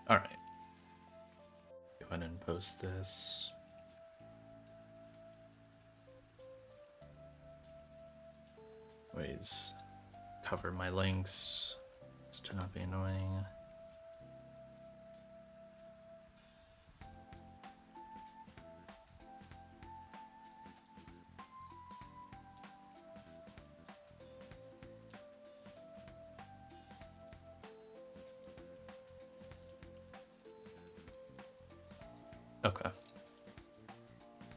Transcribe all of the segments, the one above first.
Alright. Go ahead and post this. Ways cover my links as to not be annoying. Okay.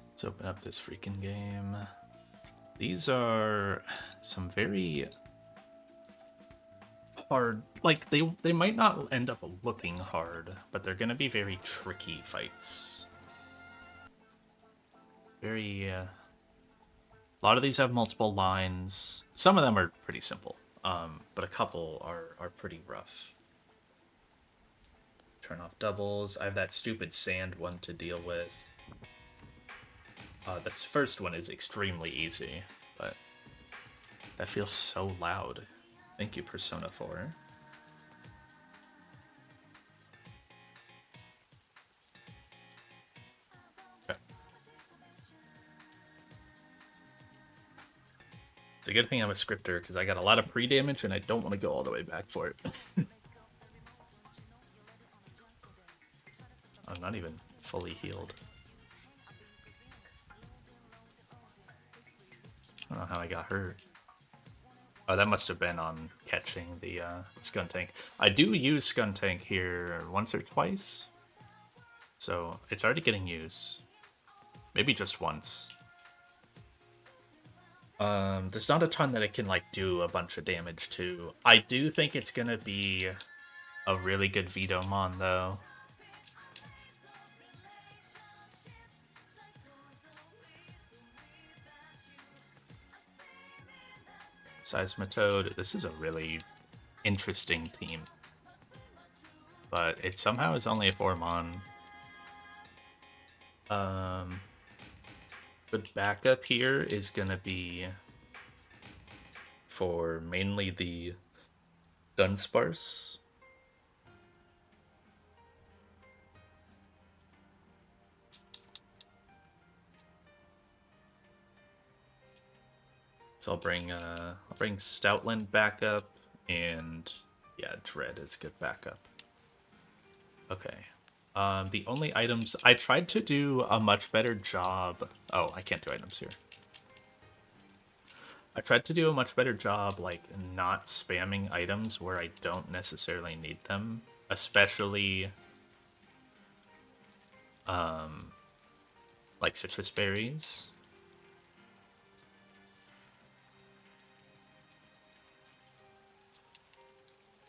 Let's open up this freaking game. These are some very hard, like they might not end up looking hard, but they're gonna be very tricky fights. Very a lot of these have multiple lines. Some of them are pretty simple, but a couple are pretty rough. Turn off doubles. I have that stupid sand one to deal with. This first one is extremely easy, but that feels so loud. Thank you, Persona 4. Okay. It's a good thing I'm a scripter, because I got a lot of pre-damage, and I don't want to go all the way back for it. I'm not even fully healed. I don't know how I got hurt. Oh, that must have been on catching the Skuntank. I do use Skuntank here once or twice, so it's already getting used. Maybe just once. There's not a ton that it can like do a bunch of damage to. I do think it's gonna be a really good Vetomon though. Seismitoad, this is a really interesting team. But it somehow is only a 4-mon. Good backup here is gonna be for mainly the Dunsparce. So I'll bring Stoutland back up, and yeah, Dread is good backup. Okay. The only items I tried to do a much better job. Oh, I can't do items here. I tried to do a much better job, like not spamming items where I don't necessarily need them, especially like citrus berries.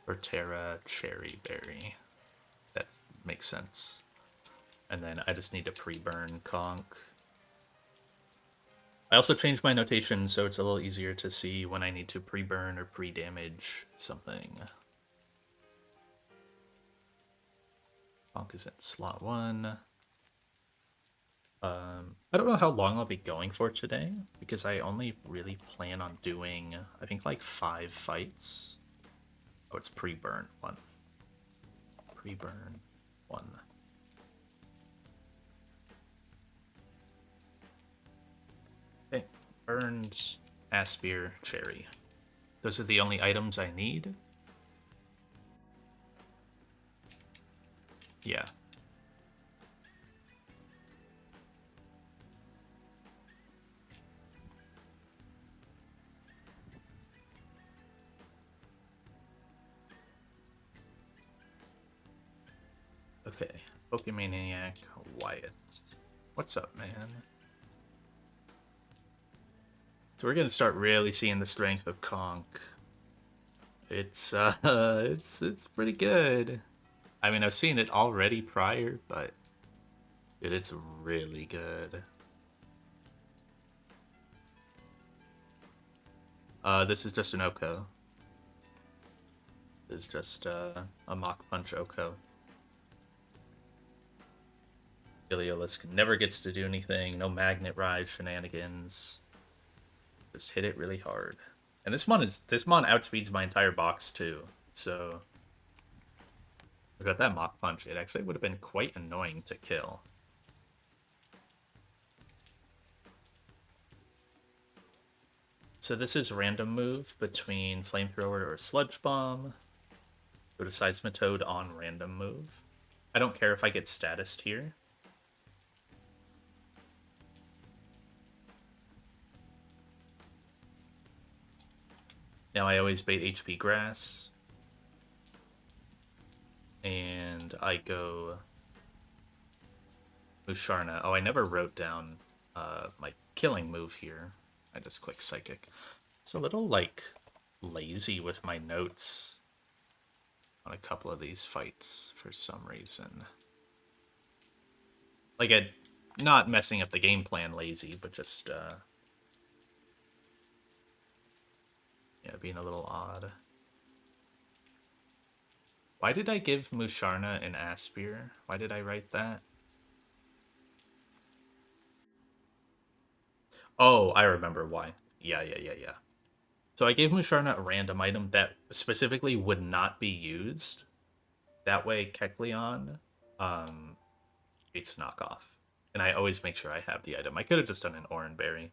Or Terra Cherry Berry. That makes sense. And then I just need to pre-burn Conch. I also changed my notation so it's a little easier to see when I need to pre-burn or pre-damage something. Conch is in slot 1. I don't know how long I'll be going for today, because I only really plan on doing, I think, like 5 fights. Oh, it's pre-burn 1. Pre-burn 1. Okay, burned Aspir Cherry. Those are the only items I need. Yeah. Okay, Pokemaniac Wyatt. What's up, man? So we're gonna start really seeing the strength of Conch. It's it's pretty good. I mean, I've seen it already prior, but dude, it's really good. This is just an Oko. This is just a Mach Punch Oko. Iliolisk never gets to do anything. No Magnet Rise shenanigans. Just hit it really hard. And this mon outspeeds my entire box too. So Without that Mach Punch, it actually would have been quite annoying to kill. So this is random move between Flamethrower or Sludge Bomb. Go to Seismitoad on random move. I don't care if I get statused here. Now I always bait HP Grass. And I go Musharna. Oh, I never wrote down my killing move here. I just click Psychic. It's a little, like, lazy with my notes on a couple of these fights for some reason. Like, not messing up the game plan lazy, but just, yeah, being a little odd. Why did I give Musharna an Aspir? Why did I write that? Oh, I remember why. Yeah. So I gave Musharna a random item that specifically would not be used. That way, Kecleon beats knockoff. And I always make sure I have the item. I could have just done an Oran Berry.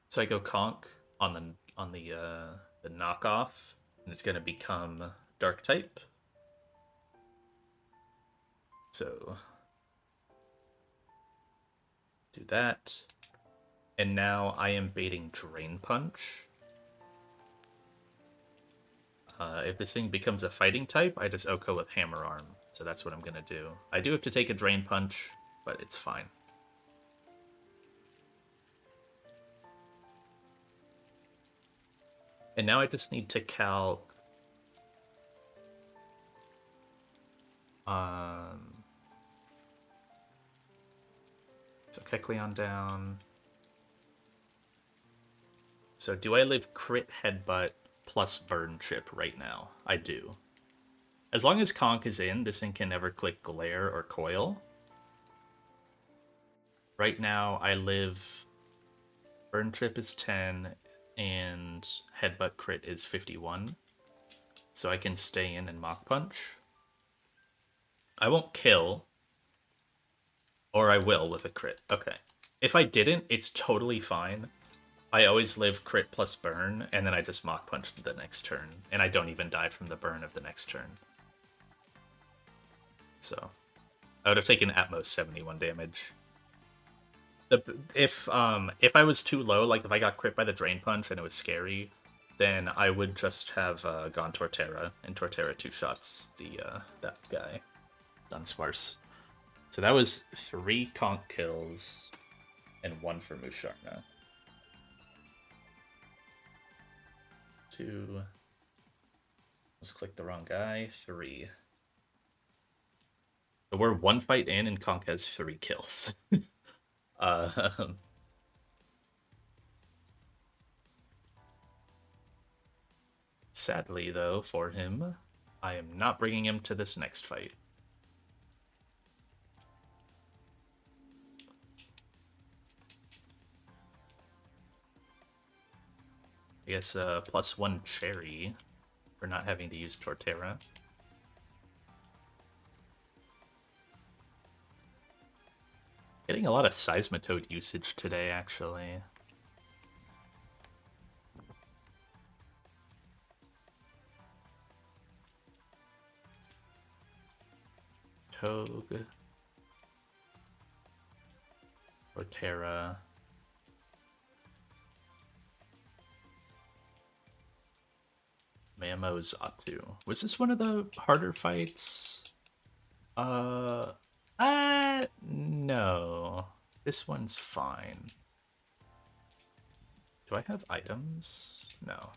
So I go Conk on the knockoff, and it's gonna become Dark type. So do that. And now I am baiting Drain Punch. If this thing becomes a fighting type, I just Oko with Hammer Arm. So that's what I'm gonna do. I do have to take a Drain Punch, but it's fine. And now I just need to calc so Kecleon down. So do I live crit headbutt plus burn chip right now? I do. As long as Conk is in, this thing can never click Glare or Coil. Right now I live burn chip is 10 and headbutt crit is 51. So I can stay in and Mach Punch. I won't kill. Or I will with a crit. Okay. If I didn't, it's totally fine. I always live crit plus burn, and then I just Mach Punch the next turn. And I don't even die from the burn of the next turn. So, I would have taken at most 71 damage. If I was too low, like if I got crit by the Drain Punch and it was scary, then I would just have gone Torterra, and Torterra two-shots that guy. Dunsparce. So that was 3 Conk kills and 1 for Musharna. 2. Let's click the wrong guy. 3. So we're 1 fight in and Conk has 3 kills. Sadly, though, for him, I am not bringing him to this next fight. I guess +1 cherry for not having to use Torterra. Getting a lot of Seismitoad usage today, actually. Togue. Torterra. Mamo Zatu. Was this one of the harder fights? No. This one's fine. Do I have items? No.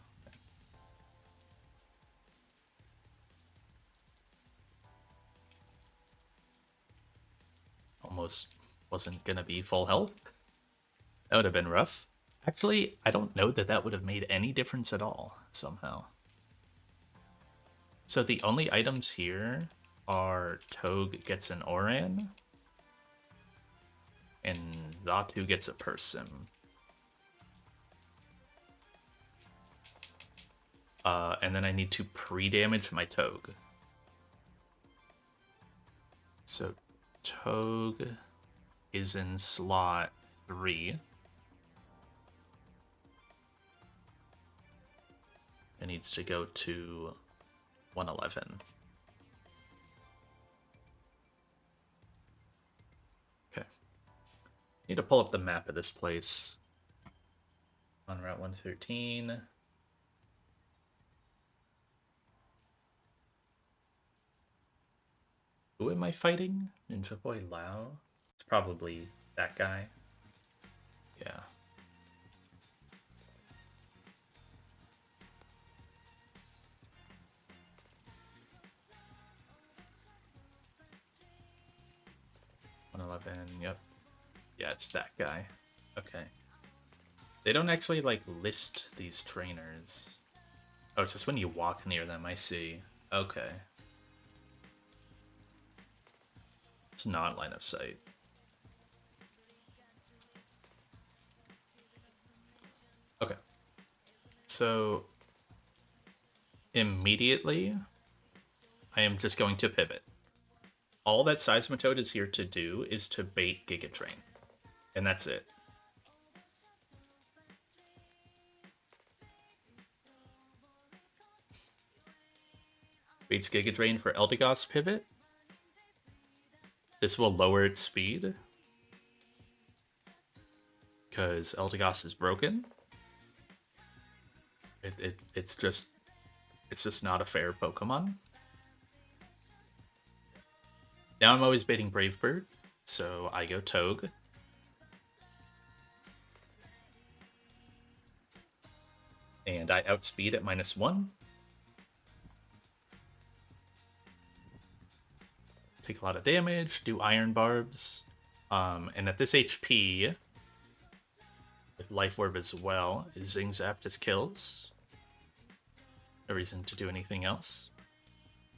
Almost wasn't gonna be full health. That would have been rough. Actually, I don't know that that would have made any difference at all, somehow. So the only items here are Togue gets an Oran, and Zatu gets a Persim. And then I need to pre-damage my Togue. So Togue is in slot 3. It needs to go to 111. Okay. Need to pull up the map of this place. On Route 113. Who am I fighting? Ninja Boy Lao? It's probably that guy. Yeah. Yep. Yeah, it's that guy. Okay. They don't actually, like, list these trainers. Oh, it's just when you walk near them, I see. Okay. It's not line of sight. Okay. So, immediately, I am just going to pivot. All that Seismitoad is here to do is to bait Giga Drain. And that's it. Baits Giga Drain for Eldegoss pivot. This will lower its speed. Because Eldegoss is broken. It's just not a fair Pokemon. Now I'm always baiting Brave Bird, so I go Togue. And I outspeed at -1. Take a lot of damage, do Iron Barbs. And at this HP, Life Orb as well, Zing Zap just kills. No reason to do anything else.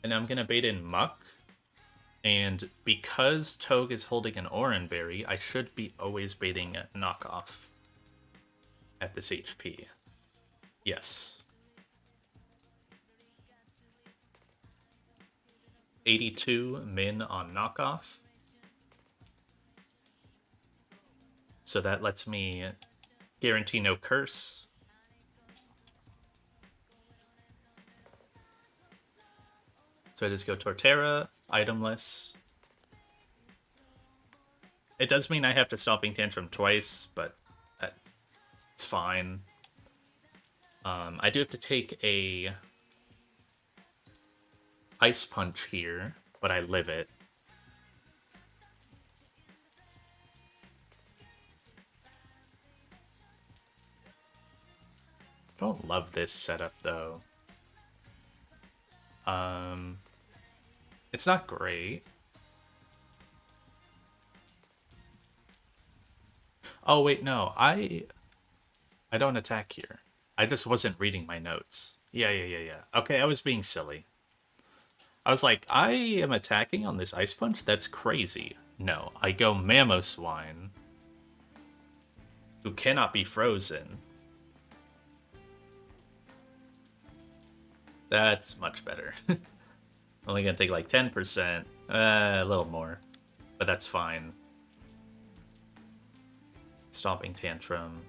And I'm gonna bait in Muck. And because Togue is holding an Oran Berry, I should be always baiting a Knockoff at this HP. Yes. 82 min on Knockoff. So that lets me guarantee no curse. So I just go Torterra, itemless. It does mean I have to Stomping Tantrum twice, but it's fine. I do have to take a Ice Punch here, but I live it. Don't love this setup though. It's not great. Oh wait, no, I don't attack here. I just wasn't reading my notes. Yeah. Okay, I was being silly. I was like, I am attacking on this Ice Punch? That's crazy. No, I go Mamoswine, who cannot be frozen. That's much better. Only gonna take like 10%, a little more, but that's fine. Stomping Tantrum.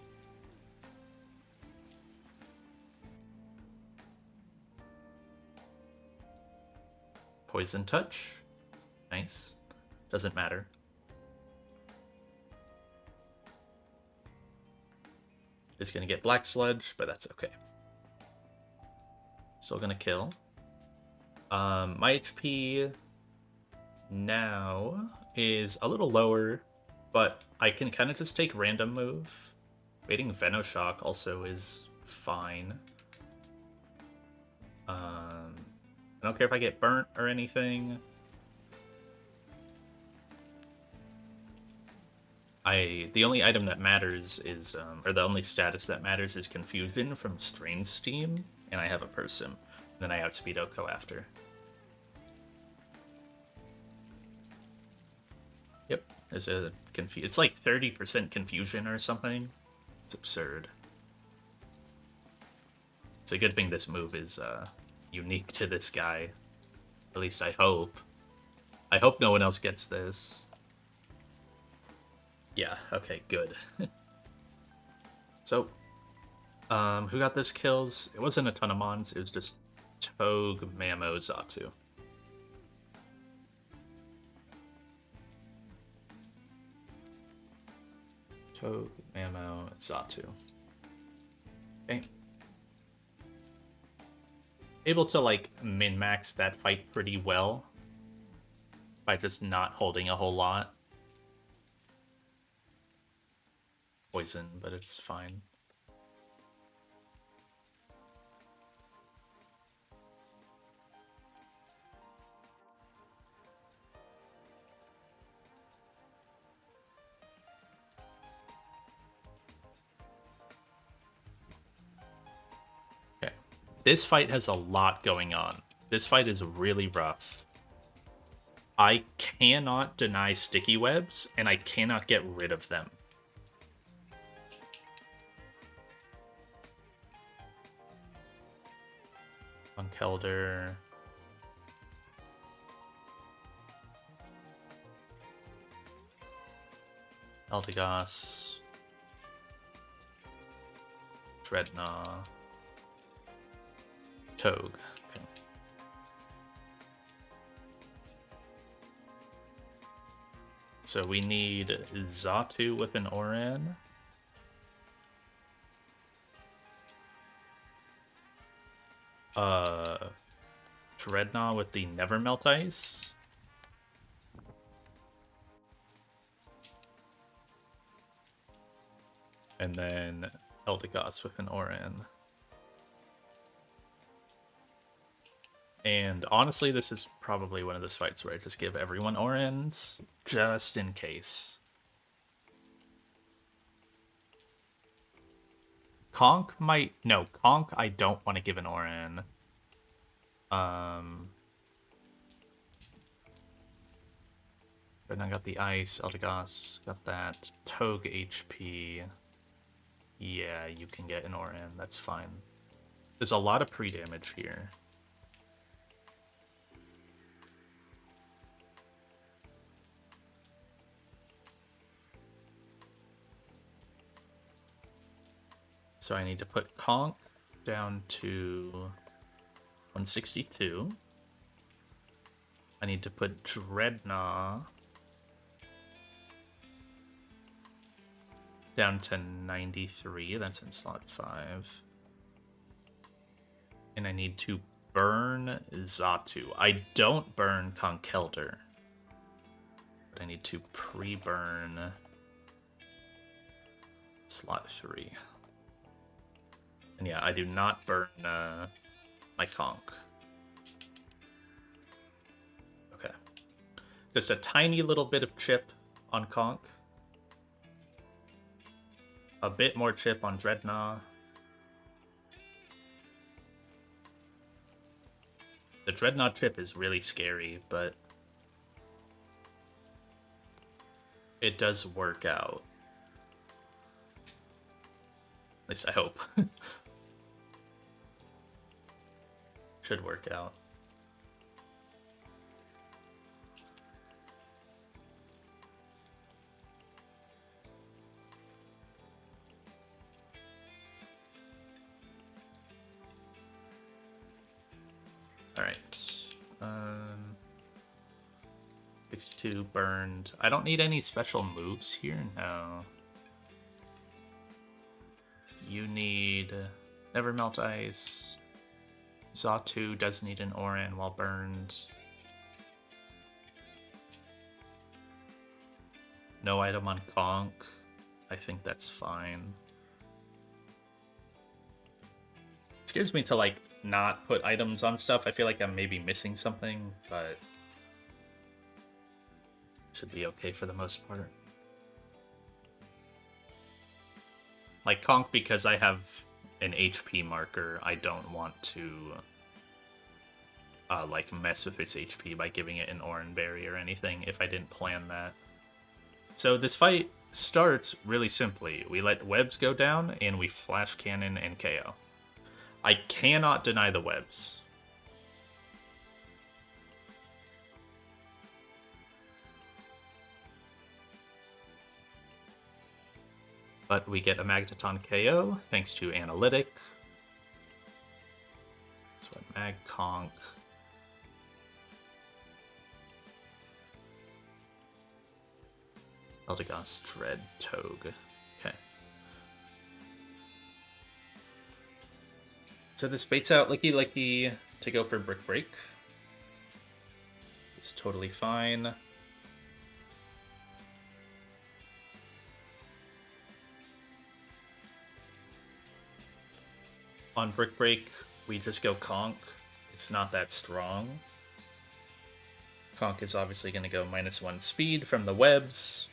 Poison Touch. Nice. Doesn't matter. It's gonna get Black Sludge, but that's okay. Still gonna kill. My HP now is a little lower, but I can kind of just take random move. Baiting Venoshock also is fine. I don't care if I get burnt or anything. The only item that matters is, or the only status that matters is Confusion from Strain Steam, and I have a Persim. Then I outspeed Oko after. Yep, there's a it's like 30% confusion or something. It's absurd. It's a good thing this move is unique to this guy. At least I hope. I hope no one else gets this. Yeah, okay, good. So, who got those kills? It wasn't a ton of mons, it was just Togue, Mamo, Xatu. Togue, Mamo, Xatu. Okay. Able to, like, min-max that fight pretty well by just not holding a whole lot. Poison, but it's fine. Okay. This fight has a lot going on. This fight is really rough. I cannot deny sticky webs, and I cannot get rid of them. On Kelder. Eldegoss. Dreadnought. Togue. Okay. So we need Xatu with an Oran. Dreadnought with the Never Melt Ice. And then Eldegoss with an Oran. And honestly, this is probably one of those fights where I just give everyone Orans, just in case. Conk might... No, Conk I don't want to give an Oran. Then I got the Ice, Eldegoss, got that. Togue HP. Yeah, you can get an Oran, that's fine. There's a lot of pre-damage here. So I need to put Conk down to 162. I need to put Dreadnought down to 93. That's in slot 5. And I need to burn Xatu. I don't burn Conkelder. But I need to pre-burn slot 3. And yeah, I do not burn my Conk. Okay. Just a tiny little bit of chip on Conk. A bit more chip on Dreadnought. The Dreadnought chip is really scary, but it does work out. At least I hope. Should work out. All right. 62 burned. I don't need any special moves here. No. You need Never Melt Ice. Xatu does need an Oran while burned. No item on Conk. I think that's fine. It scares me to, like, not put items on stuff. I feel like I'm maybe missing something, but should be okay for the most part. Like Conk, because I have an HP marker, I don't want to like mess with its HP by giving it an Oran Berry or anything if I didn't plan that. So this fight starts really simply. We let webs go down and we flash cannon and KO. I cannot deny the webs. But we get a Magneton KO thanks to Analytic. That's what Mag Conk. Eldegoss Dread Togue. Okay. So this baits out Licky Licky to go for Brick Break. It's totally fine. On Brick Break, we just go Conk. It's not that strong. Conk is obviously going to go -1 speed from the webs.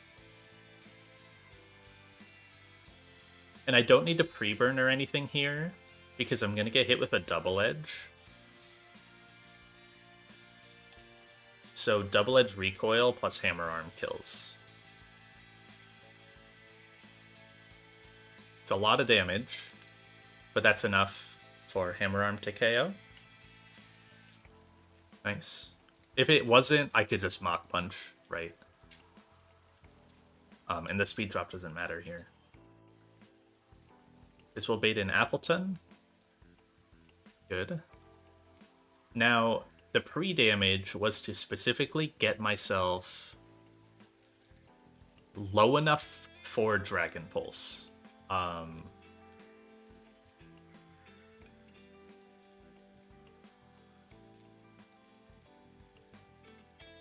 And I don't need to pre-burn or anything here, because I'm going to get hit with a Double Edge. So Double Edge recoil plus Hammer Arm kills. It's a lot of damage, but that's enough for Hammer Arm to KO. Nice. If it wasn't, I could just Mach Punch, right? And the speed drop doesn't matter here. This will bait in Appleton. Good. Now, the pre-damage was to specifically get myself low enough for Dragon Pulse.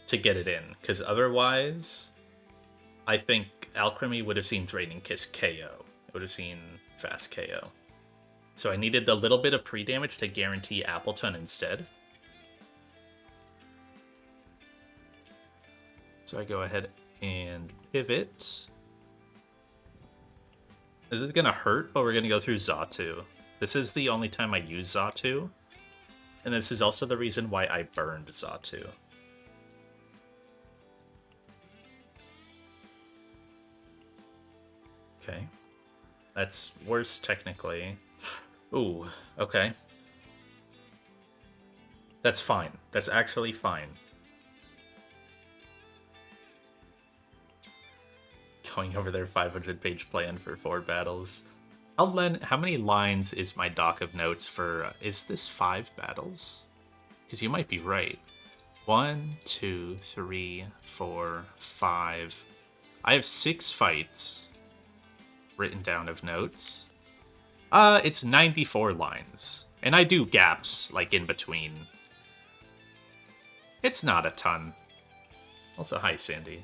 To get it in, because otherwise, I think Alchemy would have seen Draining Kiss KO. It would have seen fast KO. So I needed the little bit of pre-damage to guarantee Appleton instead. So I go ahead and pivot. This is going to hurt, but we're going to go through Xatu. This is the only time I use Xatu. And this is also the reason why I burned Xatu. Okay. That's worse, technically. Ooh, okay. That's fine. That's actually fine. Going over their 500-page plan for 4 battles. How many lines is my doc of notes for... is this 5 battles? Because you might be right. 1, 2, 3, 4, 5. I have 6 fights written down of notes. It's 94 lines. And I do gaps, like, in between. It's not a ton. Also, hi, Sandy.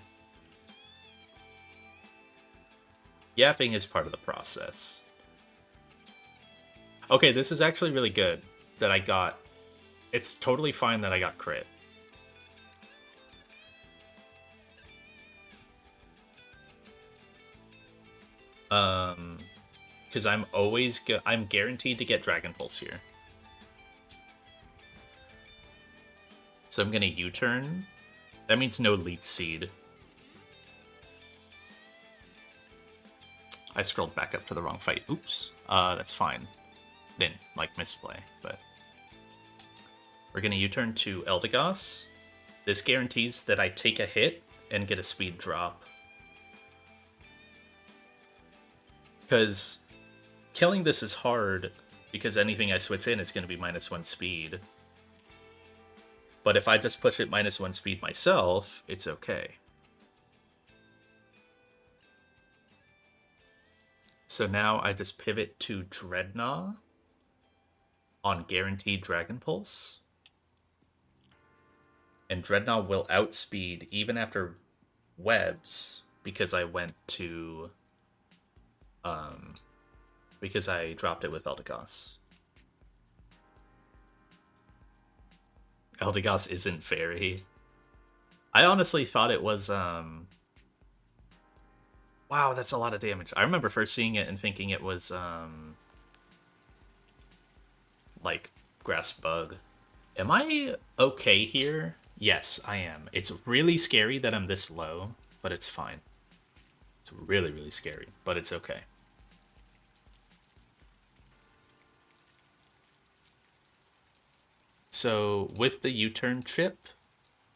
Yapping is part of the process. Okay, this is actually really good that I got... It's totally fine that I got crit. Because I'm always... I'm guaranteed to get Dragon Pulse here. So I'm going to U-turn. That means no Leech Seed. I scrolled back up to the wrong fight. Oops. That's fine. Didn't, like, misplay, but... We're going to U-turn to Eldegoss. This guarantees that I take a hit and get a speed drop. Because killing this is hard, because anything I switch in is going to be -1 speed. But if I just push it -1 speed myself, it's okay. So now I just pivot to Dreadnought on guaranteed Dragon Pulse. And Dreadnought will outspeed even after webs because I went to... because I dropped it with Eldegoss. Eldegoss isn't fairy. I honestly thought it was... Wow, that's a lot of damage. I remember first seeing it and thinking it was, like, Grass Bug. Am I okay here? Yes, I am. It's really scary that I'm this low, but it's fine. It's really, really scary, but it's okay. So with the U-turn chip,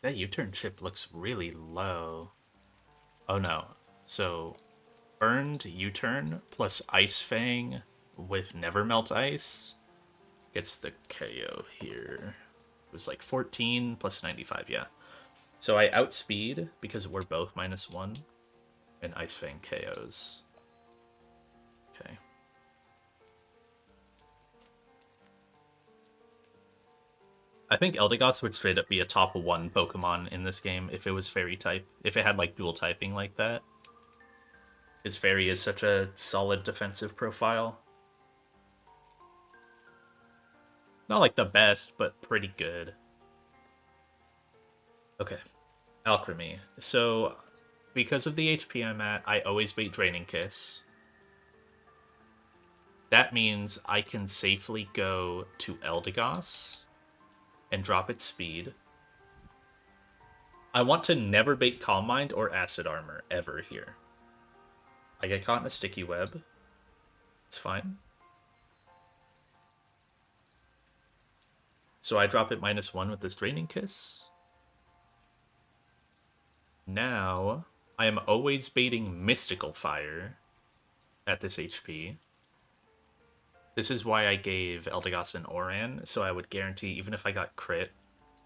that U-turn chip looks really low. Oh no. So burned U-turn plus Ice Fang with Never Melt Ice gets the KO here. It was like 14 plus 95, yeah. So I outspeed because we're both -1, and Ice Fang KOs. Okay. I think Eldegoss would straight up be a top 1 Pokemon in this game if it was Fairy type. If it had like dual typing like that. His Fairy is such a solid defensive profile. Not like the best, but pretty good. Okay. Alchemy. So, because of the HP I'm at, I always bait Draining Kiss. That means I can safely go to Eldegoss and drop its speed. I want to never bait Calm Mind or Acid Armor ever here. I get caught in a sticky web. It's fine. So I drop it -1 with this Draining Kiss. Now, I am always baiting Mystical Fire at this HP. This is why I gave Eldegoss an Oran, so I would guarantee, even if I got crit,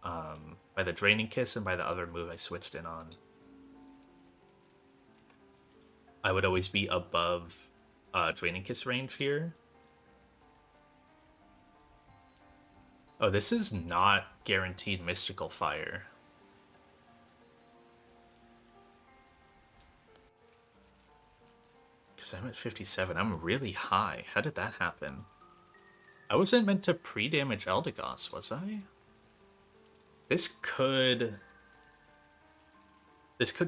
by the Draining Kiss and by the other move I switched in on, I would always be above Draining Kiss range here. Oh, this is not guaranteed Mystical Fire. Because I'm at 57. I'm really high. How did that happen? I wasn't meant to pre-damage Eldegoss, was I? This could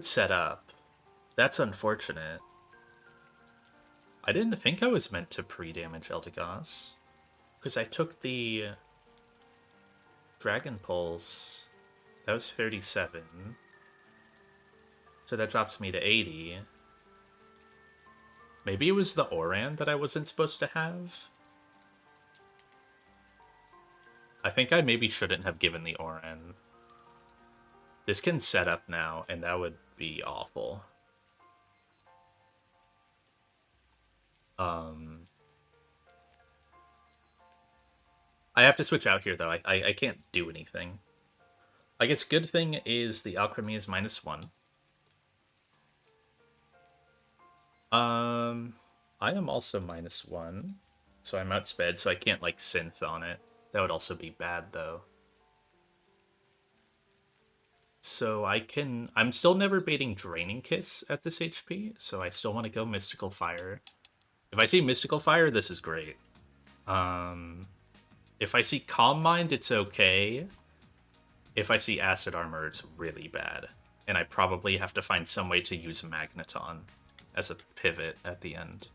set up. That's unfortunate. I didn't think I was meant to pre-damage Eldegoss. Because I took the Dragon Pulse. That was 37. So that drops me to 80. Maybe it was the Oran that I wasn't supposed to have? I think I maybe shouldn't have given the Oran. This can set up now, and that would be awful. I have to switch out here, though. I can't do anything. I guess good thing is the Alchemy is -1. I am also -1, so I'm outsped, so I can't, like, synth on it. That would also be bad, though. So I'm still never baiting Draining Kiss at this HP, so I still want to go Mystical Fire. If I see Mystical Fire, this is great. If I see Calm Mind, it's okay. If I see Acid Armor, it's really bad. And I probably have to find some way to use Magneton as a pivot at the end.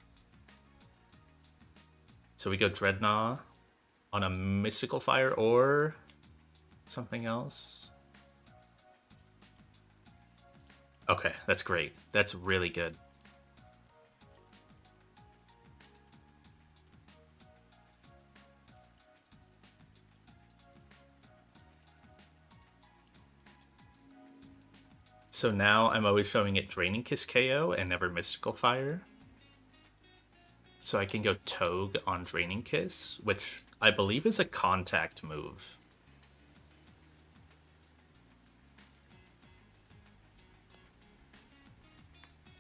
So we go Dreadnought on a Mystical Fire or something else. Okay, that's great. That's really good. So now I'm always showing it Draining Kiss KO and never Mystical Fire. So I can go Togue on Draining Kiss, which I believe is a contact move.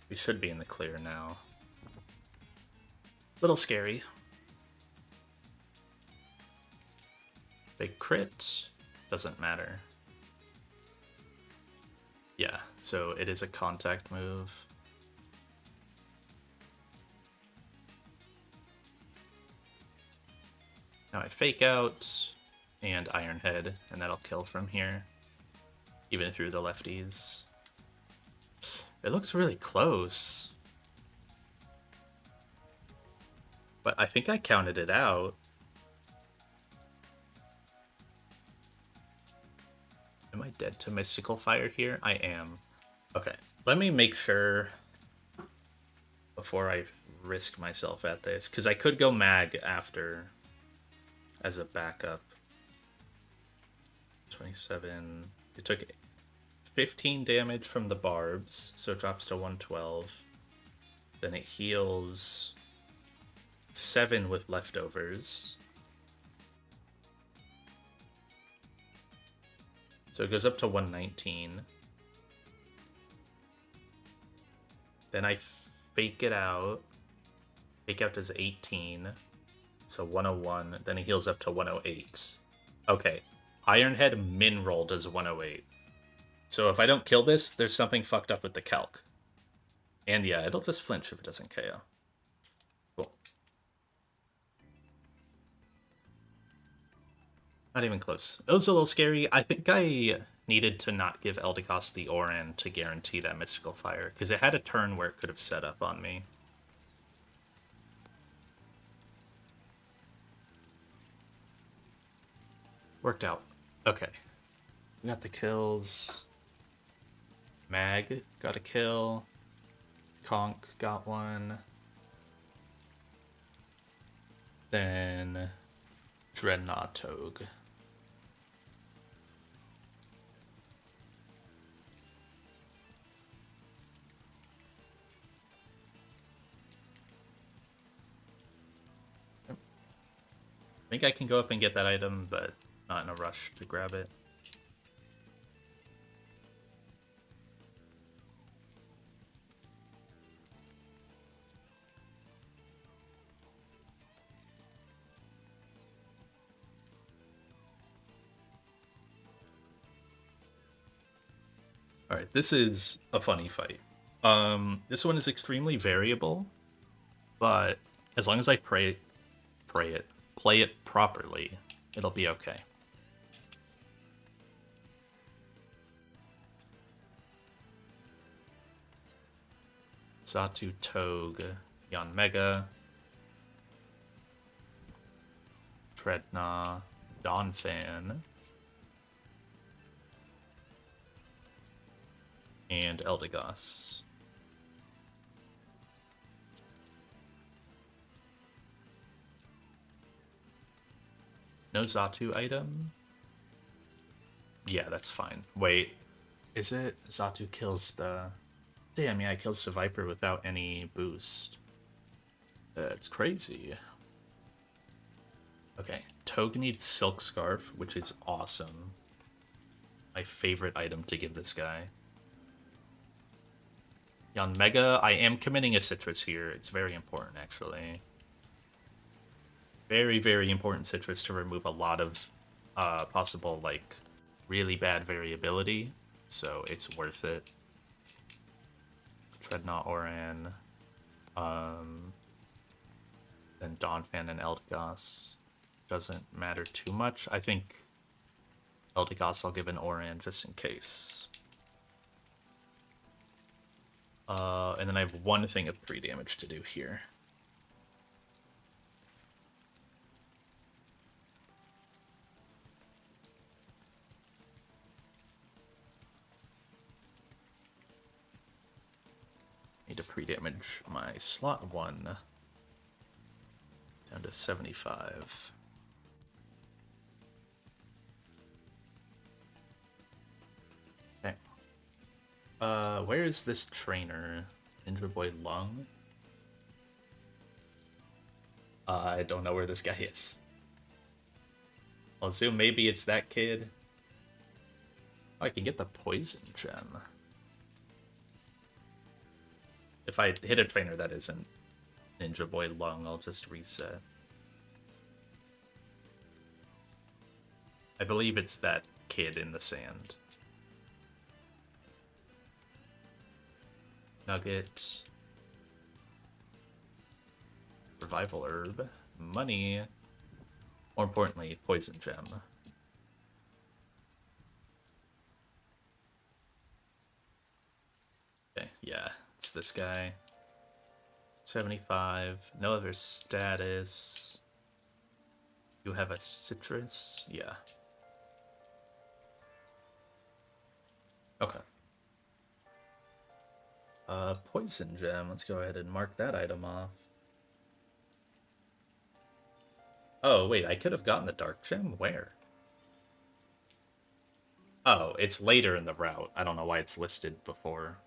We should be in the clear now. Little scary. Big crit. Doesn't matter. Yeah, so it is a contact move. Now I Fake Out and Iron Head, and that'll kill from here. Even through the lefties. It looks really close. But I think I counted it out. Am I dead to Mystical Fire here? I am. Okay, let me make sure before I risk myself at this, because I could go Mag after as a backup. 27. It took 15 damage from the barbs, so it drops to 112. Then it heals 7 with leftovers. So it goes up to 119. Then I fake it out. Fake out does 18. So 101. Then it heals up to 108. Okay. Ironhead min roll does 108. So if I don't kill this, there's something fucked up with the calc. And yeah, it'll just flinch if it doesn't KO. Cool. Not even close. It was a little scary. I think I needed to not give Eldegoss the Oran to guarantee that Mystical Fire, because it had a turn where it could have set up on me. Worked out. Okay. We got the kills. Mag got a kill. Conk got one. Then Dreadnought Togue. I think I can go up and get that item, but not in a rush to grab it. Alright, this is a funny fight. This one is extremely variable, but as long as I play it properly, it'll be okay. Xatu, Togue, Yanmega, Treadna, Donphan, and Eldegoss. No Xatu item? Yeah, that's fine. Wait, is it? Xatu kills the... Damn, yeah, it kills the Viper without any boost. That's crazy. Okay, Togue needs Silk Scarf, which is awesome. My favorite item to give this guy. Yanmega, I am committing a Citrus here. It's very important, actually. Very, very important Citrus to remove a lot of possible, like, really bad variability. So it's worth it. Dreadnought Oran. Then Donphan and Eldegoss. Doesn't matter too much. I think Eldegoss I'll give an Oran just in case. And then I have one thing of 3 damage to do here. Need to pre-damage my slot 1 down to 75. Okay. Where is this trainer? Ninja Boy Lung? I don't know where this guy is. I'll assume maybe it's that kid. Oh, I can get the poison gem. If I hit a trainer that isn't Ninja Boy Lung, I'll just reset. I believe it's that kid in the sand. Nugget. Revival Herb. Money. More importantly, Poison Gem. Okay, yeah, it's this guy. 75. No other status. You have a Citrus? Yeah. Okay. Poison Gem. Let's go ahead and mark that item off. Oh, wait, I could have gotten the Dark Gem? Where? Oh, it's later in the route. I don't know why it's listed before.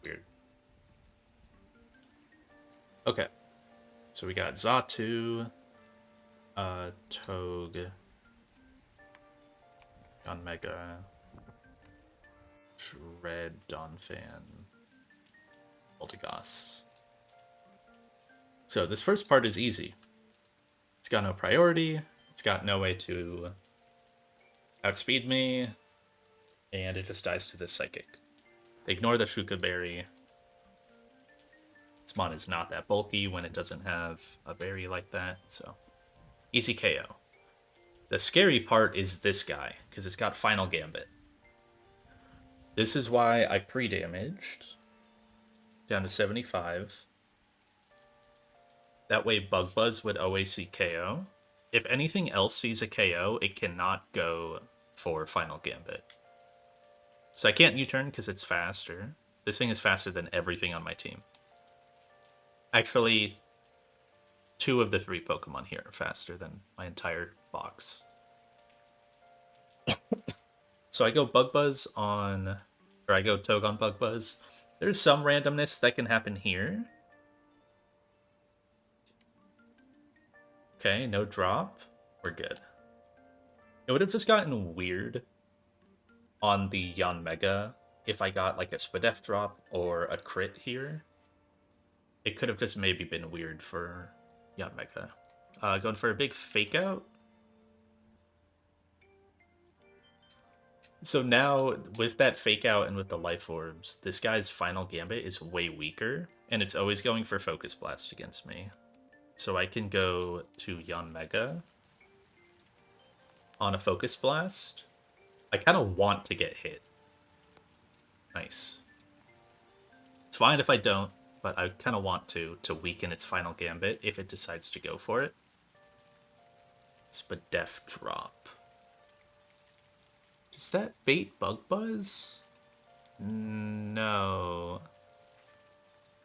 Weird. Okay. So we got Zatu, Tog, Don Mega, Shred, Donphan, Ultigas. So this first part is easy. It's got no priority. It's got no way to outspeed me. And it just dies to this Psychic. Ignore the Shuka Berry. This mon is not that bulky when it doesn't have a berry like that, so easy KO. The scary part is this guy, because it's got Final Gambit. This is why I pre-damaged down to 75. That way Bug Buzz would always see KO. If anything else sees a KO, it cannot go for Final Gambit. So I can't U-turn because it's faster. This thing is faster than everything on my team. Actually, 2 of the 3 Pokemon here are faster than my entire box. So I go Bug Buzz on, or I go Tog on Bug Buzz. There's some randomness that can happen here. Okay, no drop. We're good. It would have just gotten weird on the Yanmega if I got like a Spadef drop or a crit here. It could have just maybe been weird for Yanmega. Going for a big fake out. So now, with that fake out and with the life orbs, this guy's Final Gambit is way weaker, and it's always going for Focus Blast against me. So I can go to Yanmega on a Focus Blast. I kind of want to get hit. Nice. It's fine if I don't, but I kind of want to weaken its Final Gambit if it decides to go for it. Spadef drop. Does that bait Bug Buzz? No.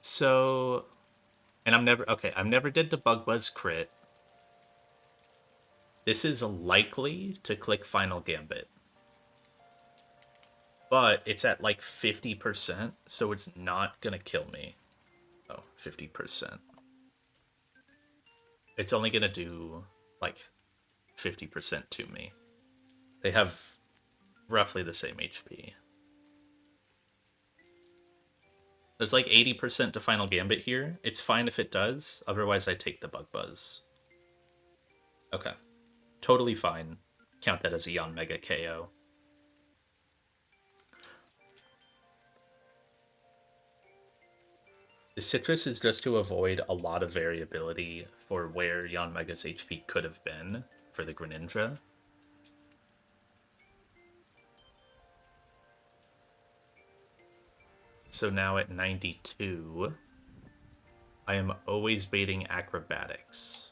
So, and I'm never did the Bug Buzz crit. This is likely to click Final Gambit. But it's at like 50%, so it's not gonna kill me. Oh, 50%. It's only gonna do like 50% to me. They have roughly the same HP. There's like 80% to Final Gambit here. It's fine if it does, otherwise I take the Bug Buzz. Okay. Totally fine. Count that as a Yanmega KO. The Citrus is just to avoid a lot of variability for where Yanmega's HP could have been for the Greninja. So now at 92, I am always baiting Acrobatics.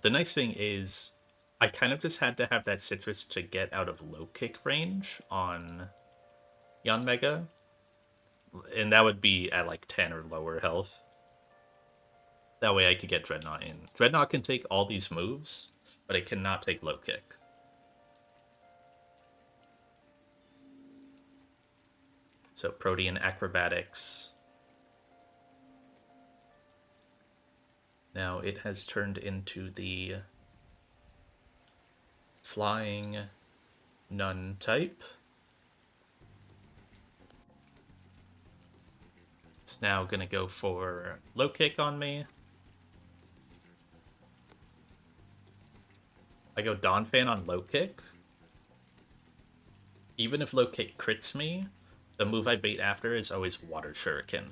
The nice thing is, I kind of just had to have that Citrus to get out of low kick range on Yanmega. And that would be at like 10 or lower health. That way I could get Dreadnought in. Dreadnought can take all these moves, but it cannot take low kick. So Protean Acrobatics. Now it has turned into the Flying Nun type. It's now going to go for low kick on me. I go Donphan on low kick. Even if low kick crits me, the move I bait after is always Water Shuriken.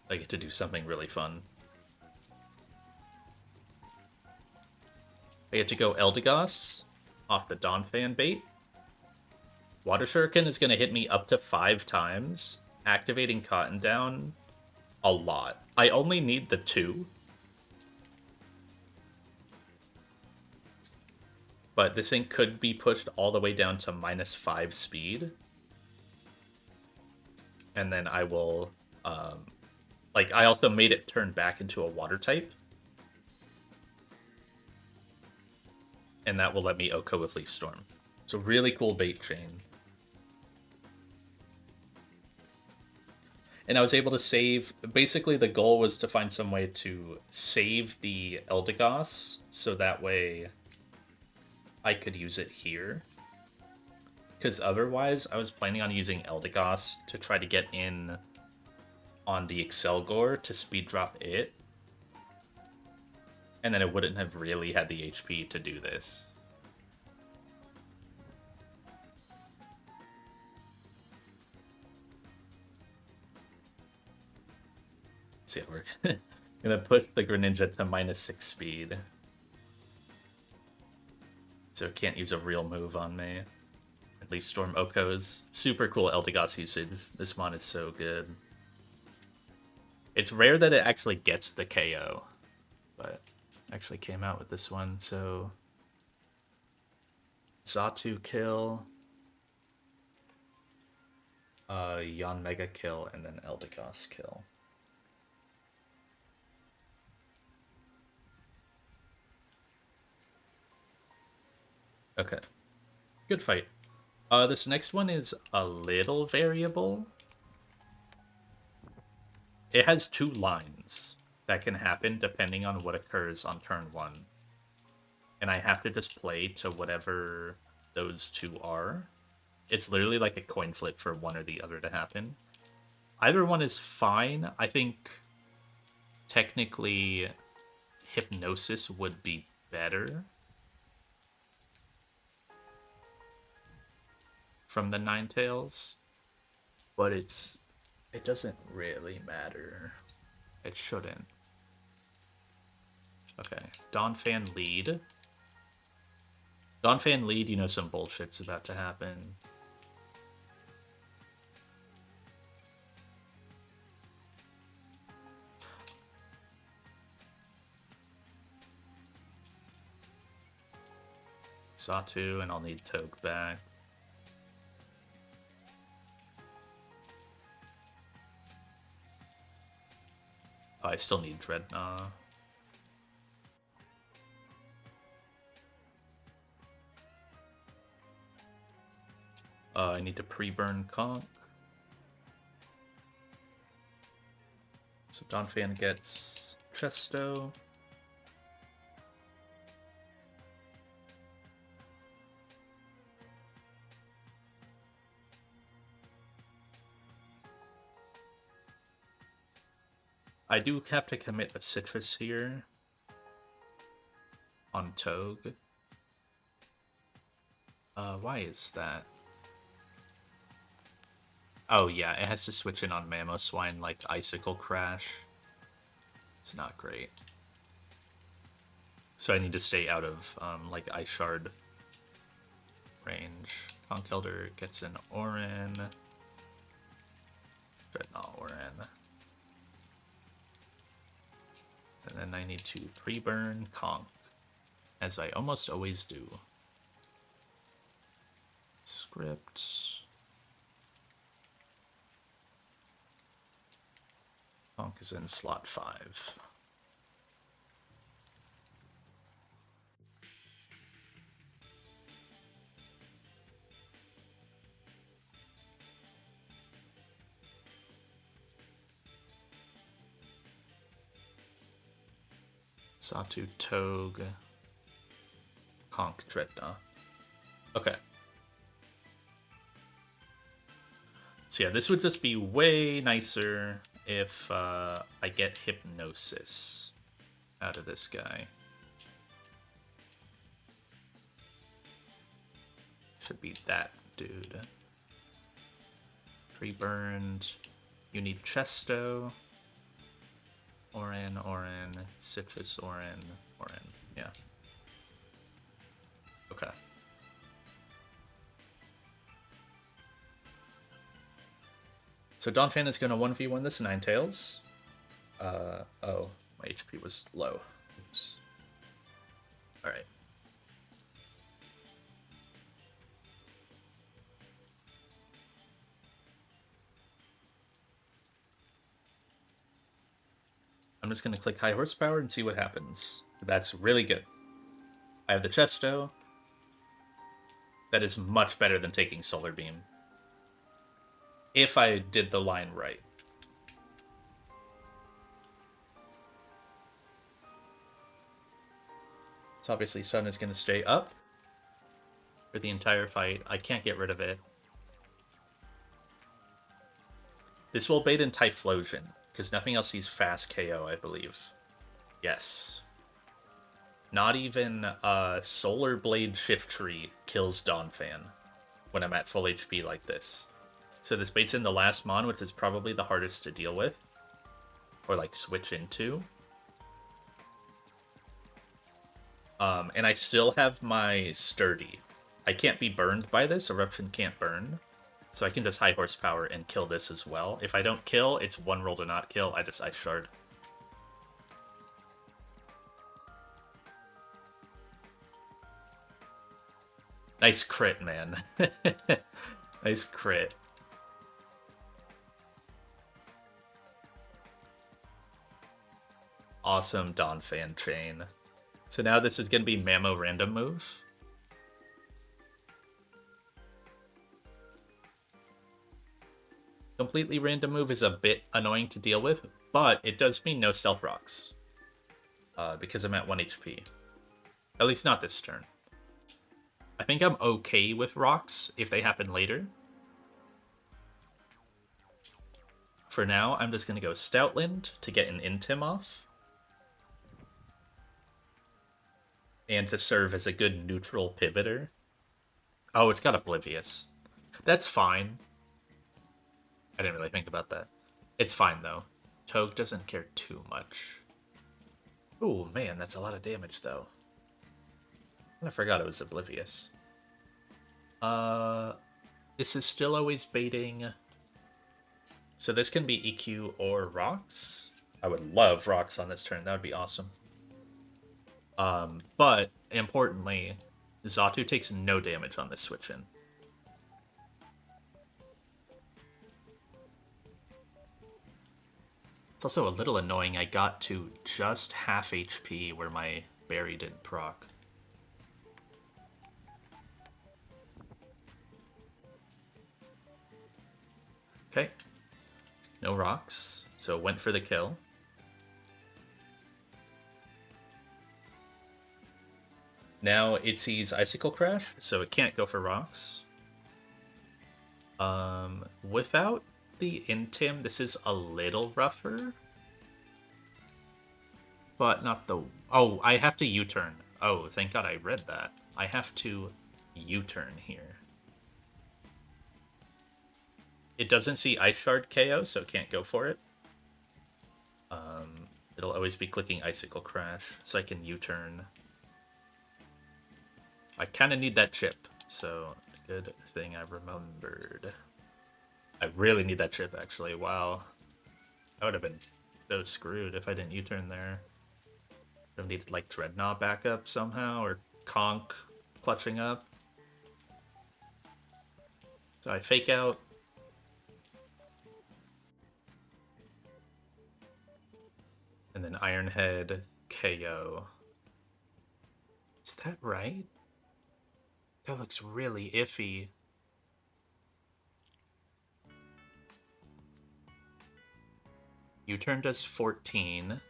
I get to do something really fun. I get to go Eldegoss off the Donphan bait. Water Shuriken is going to hit me up to 5 times, activating Cotton Down a lot. I only need the 2. But this thing could be pushed all the way down to -5 speed. And then I will, I also made it turn back into a water type. and that will let me Oko with Leaf Storm. So really cool bait chain. And I was able to save. Basically, the goal was to find some way to save the Eldegoss, so that way I could use it here. Because otherwise, I was planning on using Eldegoss to try to get in on the Excelgor to speed drop it. And then it wouldn't have really had the HP to do this. So yeah, we're gonna push the Greninja to -6 speed. So it can't use a real move on me. At least Storm Oko's super cool Eldegoss usage. This mon is so good. It's rare that it actually gets the KO, but actually came out with this one, so Xatu kill, Yon Mega kill, and then Eldegoss kill. Okay. Good fight. This next one is a little variable. It has 2 lines that can happen depending on what occurs on turn 1. And I have to just play to whatever those 2 are. It's literally like a coin flip for one or the other to happen. Either one is fine. I think technically Hypnosis would be better from the Ninetales, but it doesn't really matter. It shouldn't. Okay, Donphan lead. Donphan lead, you know some bullshit's about to happen. Xatu, and I'll need Toge back. Oh, I still need Dreadnought. I need to pre-burn Conk. So Donphan gets Chesto. I do have to commit a Citrus here on Toge. Why is that? Oh yeah, it has to switch in on Mamoswine like Icicle Crash. It's not great. So I need to stay out of like Ice Shard range. Conkeldurr gets an Orin. Dreadnought Orin. And then I need to pre-burn Conk, as I almost always do. Script. Conk is in slot 5. Xatu, Toge, Conk, Dreadnought. Okay. So yeah, this would just be way nicer if I get Hypnosis out of this guy. Should be that dude. Pre-burned. You need Chesto. Orin, Citrus, Orin. Yeah. Okay. So Donphan is going to 1v1 this Ninetales. Oh, my HP was low. Oops. Alright. I'm just going to click high horsepower and see what happens. That's really good. I have the Chesto. That is much better than taking Solar Beam. If I did the line right. So obviously Sun is going to stay up for the entire fight. I can't get rid of it. This will bait in Typhlosion, because nothing else sees fast KO, I believe. Yes. Not even Solar Blade Shift Tree kills Donphan when I'm at full HP like this. So this baits in the last Mon, which is probably the hardest to deal with. Or like switch into. And I still have my Sturdy. I can't be burned by this. Eruption can't burn. So I can just high horsepower and kill this as well. If I don't kill, it's one roll to not kill. I just Ice Shard. Nice crit, man. Nice crit. Awesome Donphan chain. So now this is going to be Mammo random move. Completely random move is a bit annoying to deal with, but it does mean no stealth rocks. Because I'm at 1 HP. At least not this turn. I think I'm okay with rocks if they happen later. For now, I'm just going to go Stoutland to get an Intim off. And to serve as a good neutral pivoter. Oh, it's got Oblivious. That's fine. I didn't really think about that. It's fine, though. Togue doesn't care too much. Ooh, man, that's a lot of damage, though. I forgot it was Oblivious. This is still always baiting. So this can be EQ or rocks. I would love rocks on this turn. That would be awesome. But importantly, Xatu takes no damage on this switch in. It's also a little annoying I got to just half HP where my berry didn't proc. Okay. No rocks, so went for the kill. Now it sees Icicle Crash, so it can't go for rocks. Without the Intim, this is a little rougher. But not the... Oh, I have to U-turn. Oh, thank God I read that. I have to U-turn here. It doesn't see Ice Shard KO, so it can't go for it. It'll always be clicking Icicle Crash, so I can U-turn. I kind of need that chip, so good thing I remembered. I really need that chip, actually. Wow. I would have been so screwed if I didn't U-turn there. I would have needed, like, Dreadnought backup somehow, or Conk clutching up. So I fake out. And then Ironhead KO. Is that right? That looks really iffy. U-turn does 14.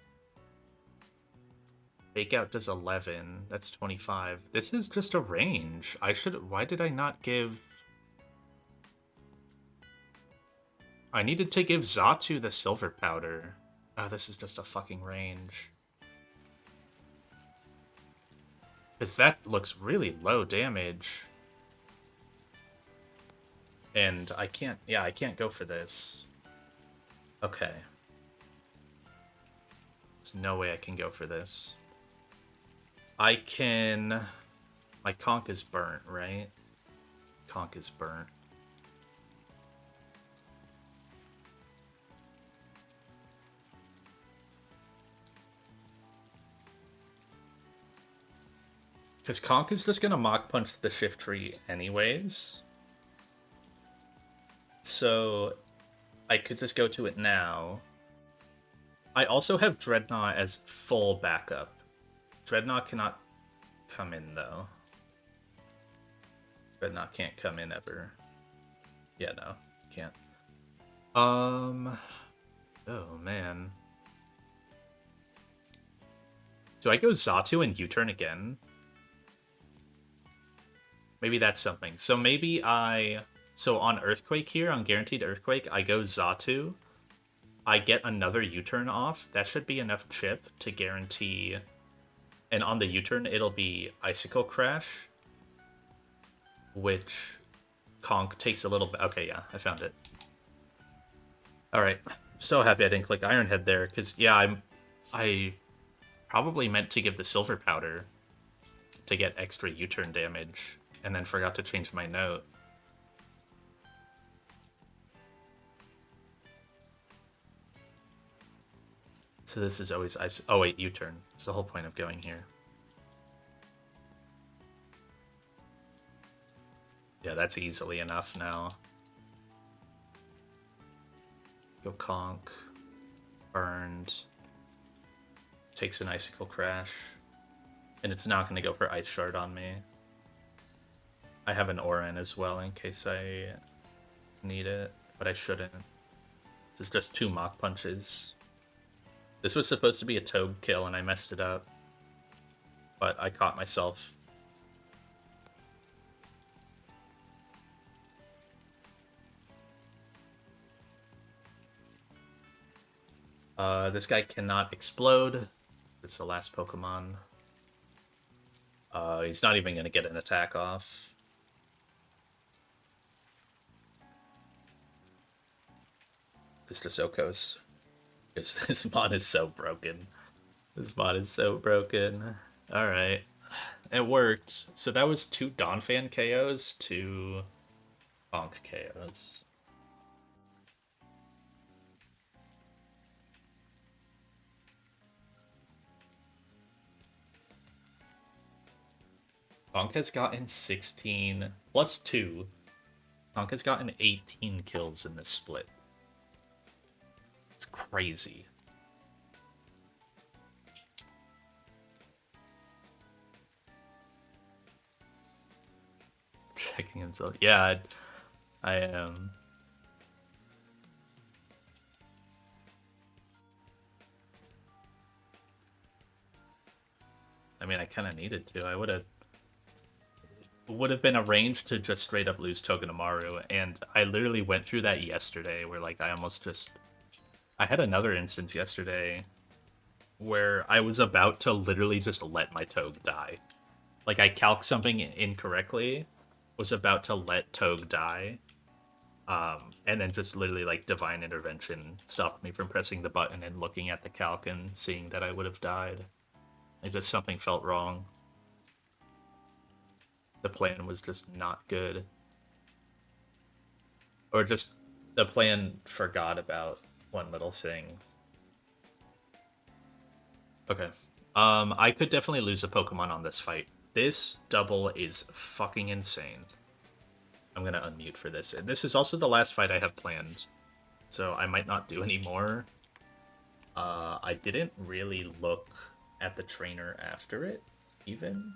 Fake out does 11. That's 25. This is just a range. Why did I not give... I needed to give Xatu the silver powder. Oh, this is just a fucking range. Because that looks really low damage. And I can't... Yeah, I can't go for this. Okay. There's no way I can go for this. I can... My conch is burnt, right? Conch is burnt. Because Conch is just going to Mach Punch the Shift Tree anyways. So I could just go to it now. I also have Dreadnought as full backup. Dreadnought cannot come in, though. But not can't come in ever. Yeah, no. Can't. Oh, man. Do I go Zatu and U-turn again? Maybe that's something. So maybe So on Earthquake here, on Guaranteed Earthquake, I go Zatu. I get another U-turn off. That should be enough chip to guarantee... And on the U-turn, it'll be Icicle Crash. Which... Conk takes a little bit... Okay, yeah, I found it. Alright. So happy I didn't click Iron Head there, because, yeah, I probably meant to give the Silver Powder to get extra U-turn damage, and then forgot to change my note. So this is always ice. Oh wait, U-turn. It's the whole point of going here. Yeah, that's easily enough now. Go Conk. Burned. Takes an Icicle Crash. And it's not going to go for Ice Shard on me. I have an Oran as well in case I need it, but I shouldn't. This is just 2 Mach Punches. This was supposed to be a Toad kill and I messed it up. But I caught myself. This guy cannot explode. It's the last Pokemon. He's not even going to get an attack off. This Sissokos. This mod is so broken. This mod is so broken. Alright. It worked. So that was 2 Donphan KOs, 2 Bonk KOs. Bonk has gotten 16 plus 2. Bonk has gotten 18 kills in this split. It's crazy. Checking himself. Yeah, I am. I mean, I kind of needed to. I would have been arranged to just straight up lose Togedemaru, and I literally went through that yesterday where, like, I almost just... I had another instance yesterday where I was about to literally just let my Toge die. Like, I calced something incorrectly, was about to let Toge die, and then just literally, like, Divine Intervention stopped me from pressing the button and looking at the calc and seeing that I would have died. It just, something felt wrong. The plan was just not good. Or just, the plan forgot about one little thing. Okay. I could definitely lose a Pokemon on this fight. This double is fucking insane. I'm gonna unmute for this. And this is also the last fight I have planned, so I might not do any more. I didn't really look at the trainer after it, even.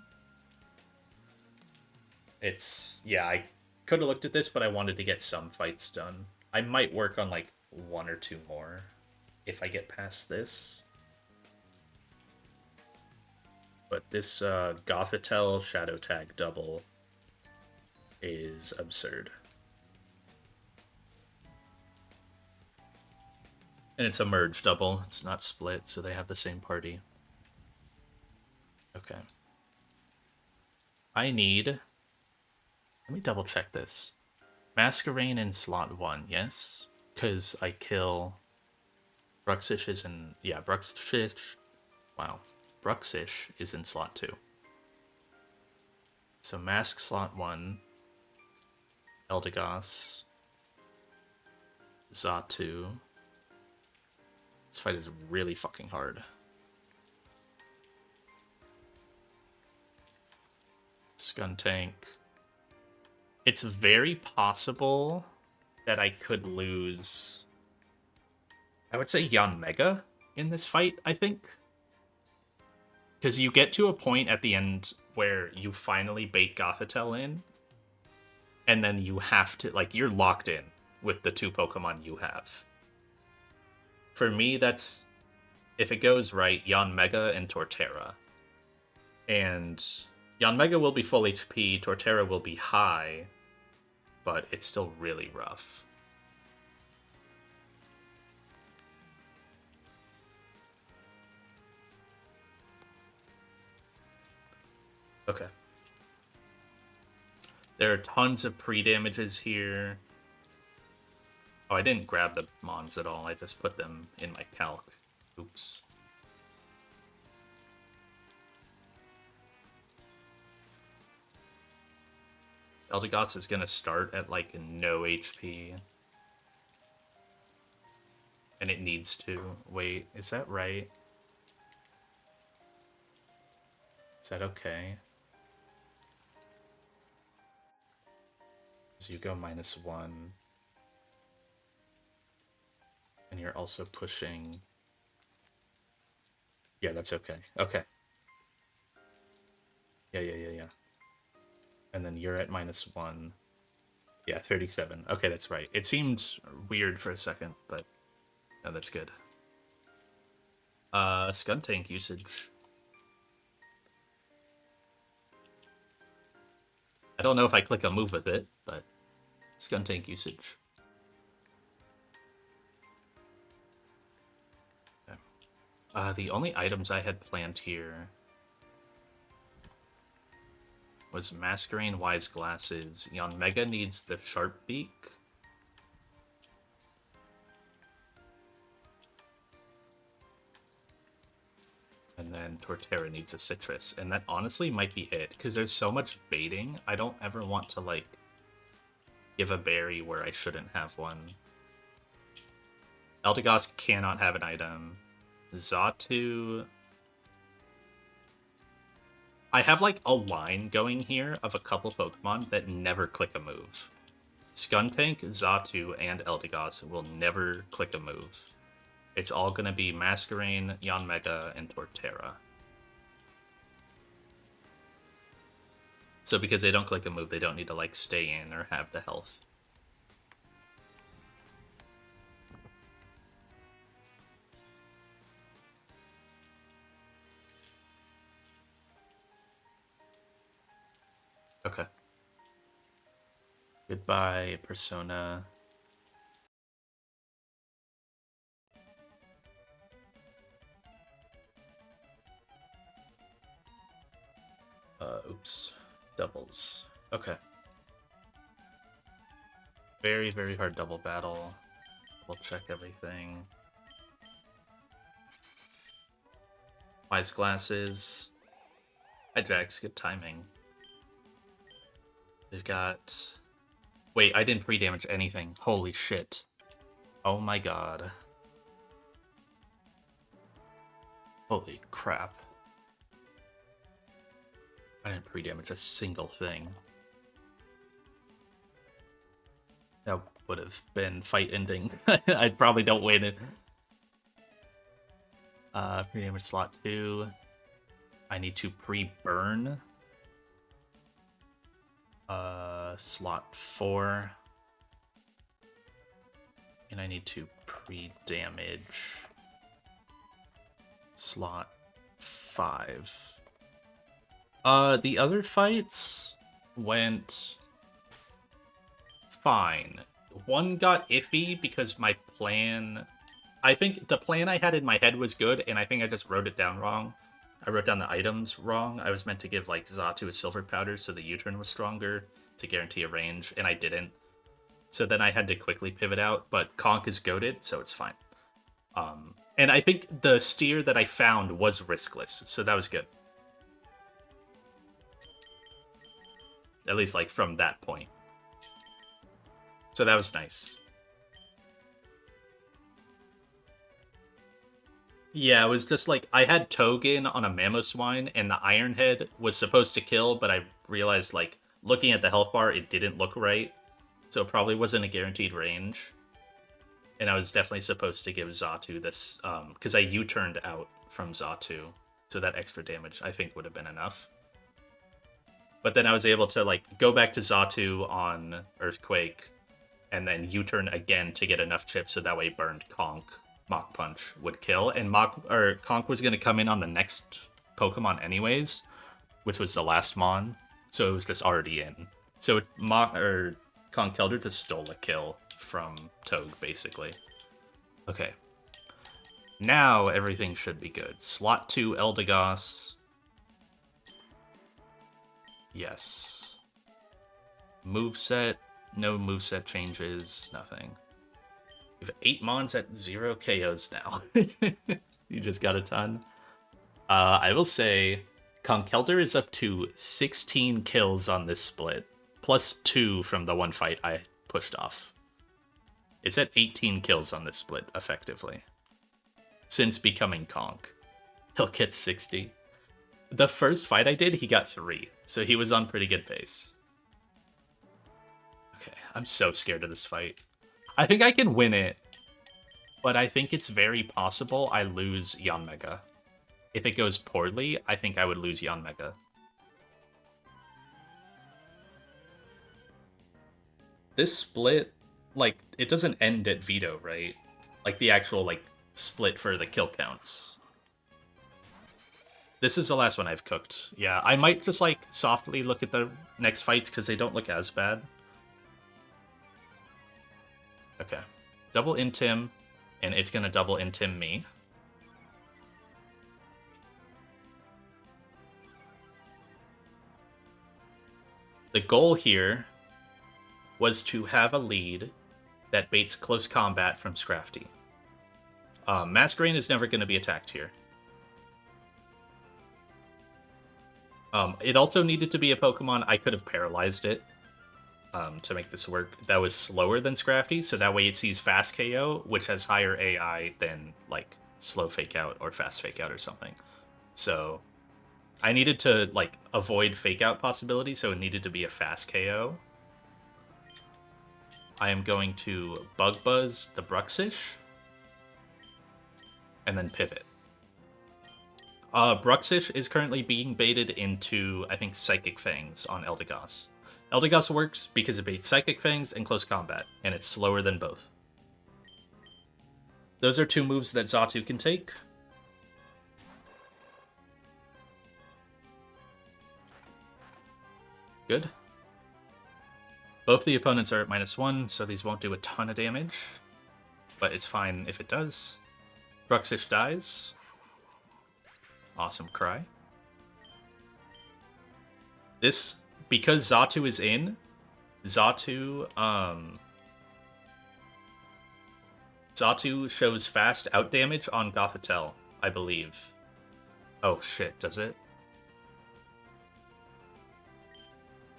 Yeah, I could have looked at this, but I wanted to get some fights done. I might work on, like, 1 or 2 more if I get past this. But this Gothitelle Shadow Tag double is absurd. And it's a merge double. It's not split, so they have the same party. Okay. I need... Let me double check this. Masquerain in slot 1, yes? Because I kill... Bruxish is in... Yeah, Bruxish... Wow. Bruxish is in slot 2. So Mask slot 1. Eldegoss. Zatu. This fight is really fucking hard. Skuntank. It's very possible that I could lose... I would say Yanmega in this fight, I think. Because you get to a point at the end where you finally bait Gothitelle in, and then you have to, like, you're locked in with the 2 Pokemon you have. For me, that's, if it goes right, Yanmega and Torterra. And Yanmega will be full HP, Torterra will be high, but it's still really rough. Okay. There are tons of pre-damages here. Oh, I didn't grab the mons at all. I just put them in my calc. Oops. Eldegoss is gonna start at, like, no HP. And it needs to. Wait, is that right? Is that okay? So you go -1. And you're also pushing... Yeah, that's okay. Okay. Yeah. And then you're at -1. Yeah, 37. Okay, that's right. It seemed weird for a second, but no, that's good. Skuntank usage. I don't know if I click a move with it, but Skuntank usage. Okay. The only items I had planned here was Masquerain Wise Glasses. Yanmega needs the Sharp Beak. And then Torterra needs a Citrus. And that honestly might be it, because there's so much baiting. I don't ever want to, like, give a berry where I shouldn't have one. Eldegoss cannot have an item. Xatu... I have, like, a line going here of a couple Pokemon that never click a move. Skuntank, Xatu, and Eldegoss will never click a move. It's all gonna be Masquerain, Yanmega, and Torterra. So because they don't click a move, they don't need to, like, stay in or have the health. Okay. Goodbye, Persona. Oops. Doubles. Okay. Very, very hard double battle. We'll check everything. Wise Glasses. Hydrax, good timing. They've got... Wait, I didn't pre-damage anything. Holy shit. Oh my god. Holy crap. I didn't pre-damage a single thing. That would have been fight ending. I probably don't win it. Pre-damage slot 2. I need to pre-burn. Slot 4. And I need to pre-damage slot 5. The other fights went fine. One got iffy because my plan... I think the plan I had in my head was good, and I think I just wrote it down wrong. I wrote down the items wrong. I was meant to give, like, Xatu a Silver Powder so the U-turn was stronger to guarantee a range, and I didn't. So then I had to quickly pivot out, but Conk is goated, so it's fine. And I think the steer that I found was riskless, so that was good. At least, like, from that point. So that was nice. Yeah, it was just like, I had Togin on a Mamoswine, and the Iron Head was supposed to kill, but I realized, like, looking at the health bar, it didn't look right. So it probably wasn't a guaranteed range. And I was definitely supposed to give Xatu this, because I U-turned out from Xatu. So that extra damage, I think, would have been enough. But then I was able to, like, go back to Xatu on Earthquake, and then U-turn again to get enough chips so that way burned Conk. Mach Punch would kill, and Conk was going to come in on the next Pokemon anyways, which was the last Mon, so it was just already in. So Conk Keldor just stole a kill from Togue, basically. Okay. Now everything should be good. Slot 2 Eldegoss. Yes. Moveset. No moveset changes. Nothing. We have 8 Mons at 0 KOs now. You just got a ton. I will say Conkeldurr is up to 16 kills on this split, plus 2 from the one fight I pushed off. It's at 18 kills on this split, effectively. Since becoming Conk. He'll get 60. The first fight I did, he got 3, so he was on pretty good pace. Okay, I'm so scared of this fight. I think I can win it, but I think it's very possible I lose Yanmega. If it goes poorly, I think I would lose Yanmega. This split, like, it doesn't end at veto, right? Like, the actual, like, split for the kill counts. This is the last one I've cooked. Yeah, I might just, like, softly look at the next fights because they don't look as bad. Okay. Double Intim, and it's going to double Intim me. The goal here was to have a lead that baits close combat from Scrafty. Masquerain is never going to be attacked here. It also needed to be a Pokemon. I could have paralyzed it to make this work. That was slower than Scrafty, so that way it sees Fast KO, which has higher AI than, like, Slow Fake Out or Fast Fake Out or something. So I needed to, like, avoid Fake Out possibility, so it needed to be a Fast KO. I am going to Bug Buzz the Bruxish, and then pivot. Bruxish is currently being baited into, I think, Psychic Fangs on Eldegoss. Eldegoss works because it baits Psychic Fangs and Close Combat, and it's slower than both. Those are 2 moves that Xatu can take. Good. Both the opponents are at -1, so these won't do a ton of damage. But it's fine if it does. Bruxish dies. Awesome cry. This, because Xatu is in, Xatu shows fast out damage on Gothitelle, I believe. Oh shit, does it?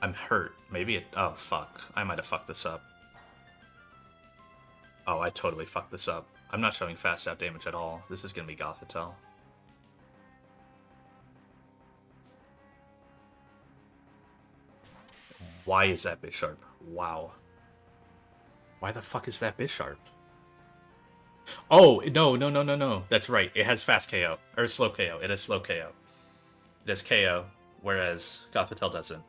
I'm hurt. Maybe it... Oh, fuck. I might have fucked this up. Oh, I totally fucked this up. I'm not showing fast out damage at all. This is gonna be Gothitelle. Why is that Bisharp? Wow. Why the fuck is that Bisharp? Oh, no. That's right. It has fast KO. Or slow KO. It has slow KO. It has KO, whereas Gothitelle doesn't.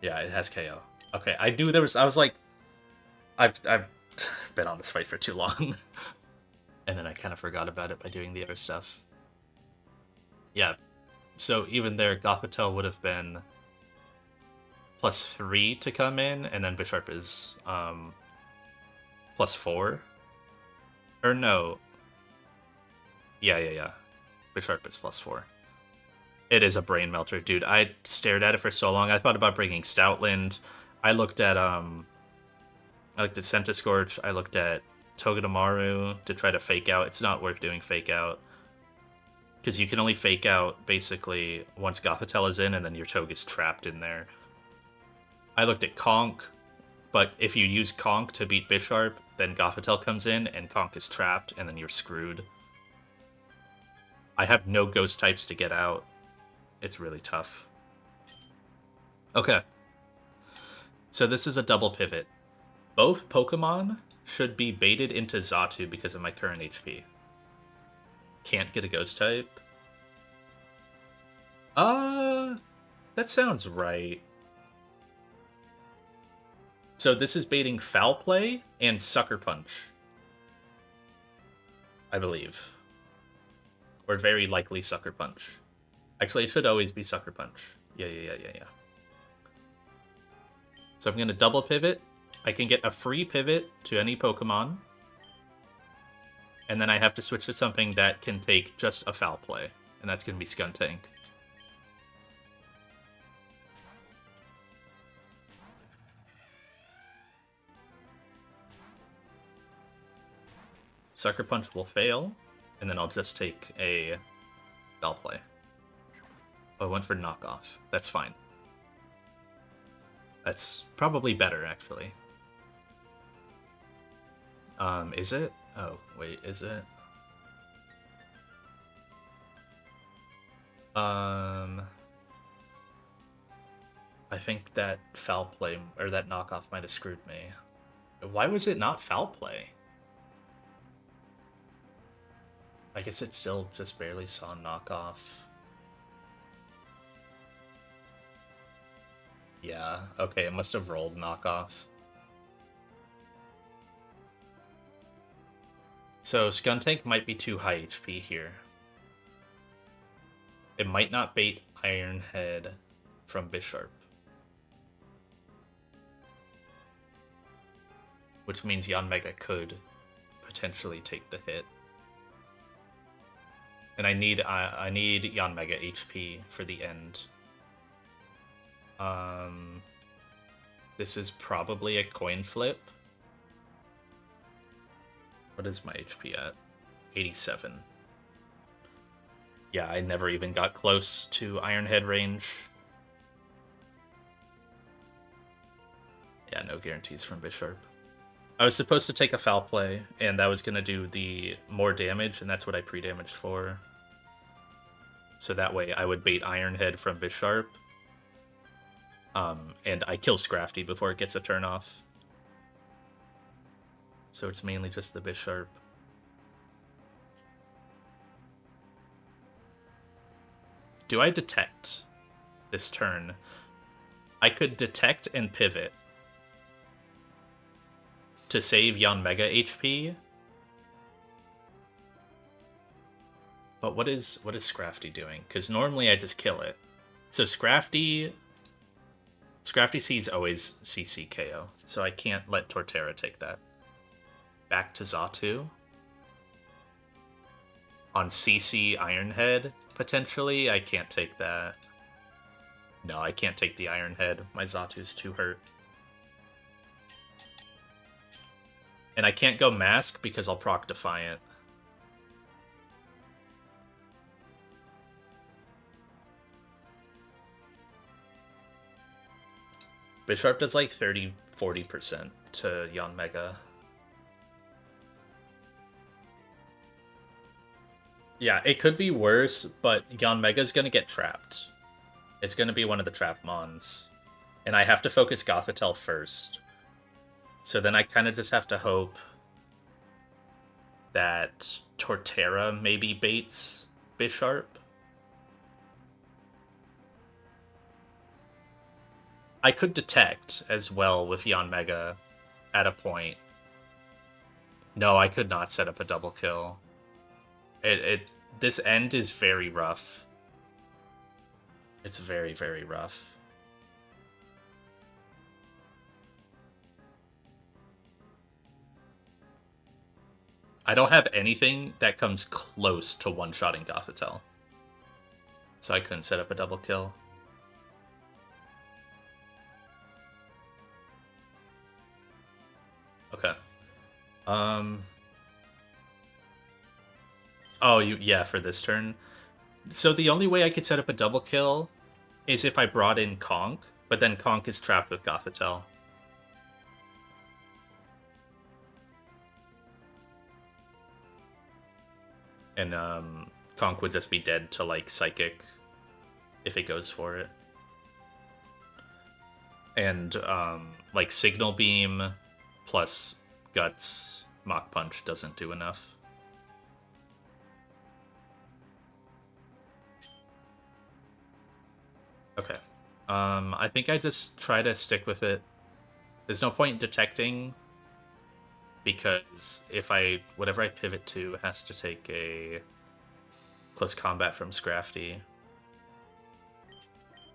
Yeah, it has KO. Okay, I knew there was... I was like... I've been on this fight for too long. And then I kind of forgot about it by doing the other stuff. Yeah, so even there, Gothitelle would have been +3 to come in, and then Bisharp is +4. Or no. Yeah. Bisharp is +4. It is a brain melter, dude. I stared at it for so long. I thought about bringing Stoutland. I looked at Centiskorch. I looked at Togedemaru to try to fake out. It's not worth doing fake out, because you can only fake out basically once Gothitelle is in, and then your Toge is trapped in there. I looked at Conk, but if you use Conk to beat Bisharp, then Gothitelle comes in, and Conk is trapped, and then you're screwed. I have no ghost types to get out. It's really tough. Okay. So this is a double pivot. Both Pokemon should be baited into Xatu because of my current HP. Can't get a ghost type. That sounds right. So this is baiting Foul Play and Sucker Punch, I believe. Or very likely Sucker Punch. Actually, it should always be Sucker Punch. Yeah. So I'm going to double pivot. I can get a free pivot to any Pokemon. And then I have to switch to something that can take just a Foul Play. And that's going to be Skuntank. Sucker Punch will fail. And then I'll just take a Foul Play. Oh, I went for knockoff. That's fine. That's probably better, actually. Is it? Oh, wait, is it? I think that Foul Play, or that knockoff might have screwed me. Why was it not Foul Play? I guess it still just barely saw knockoff. Yeah, okay, it must have rolled knockoff. So Skuntank might be too high HP here. It might not bait Iron Head from Bisharp. Which means Yanmega could potentially take the hit. And I need Yanmega HP for the end. This is probably a coin flip. What is my HP at? 87. Yeah, I never even got close to Iron Head range. Yeah, no guarantees from Bisharp. I was supposed to take a Foul Play, and that was going to do the more damage, and that's what I pre-damaged for. So that way I would bait Iron Head from Bisharp. And I kill Scrafty before it gets a turn off. So it's mainly just the Bisharp. Do I detect this turn? I could detect and pivot to save Yanmega HP. But what is Scrafty doing? Because normally I just kill it. So Scrafty C's always CC KO, so I can't let Torterra take that. Back to Xatu. On CC Iron Head, potentially, I can't take that. No, I can't take the Iron Head. My Xatu's too hurt. And I can't go Mask because I'll proc Defiant. Bisharp does like 30-40% to Yanmega. Yeah, it could be worse, but Yanmega's gonna get trapped. It's gonna be one of the trap mons. And I have to focus Gothitelle first. So then I kind of just have to hope that Torterra maybe baits Bisharp. I could detect as well with Yanmega at a point. No, I could not set up a double kill. This end is very rough. It's very, very rough. I don't have anything that comes close to one-shotting Gothitelle. So I couldn't set up a double kill. Okay. Oh, yeah, for this turn. So the only way I could set up a double kill is if I brought in Conk, but then Conk is trapped with Gothitelle. And Conk would just be dead to like Psychic if it goes for it. And like Signal Beam plus Guts Mach Punch doesn't do enough. Okay. I think I just try to stick with it. There's no point in detecting, because if whatever I pivot to has to take a close combat from Scrafty.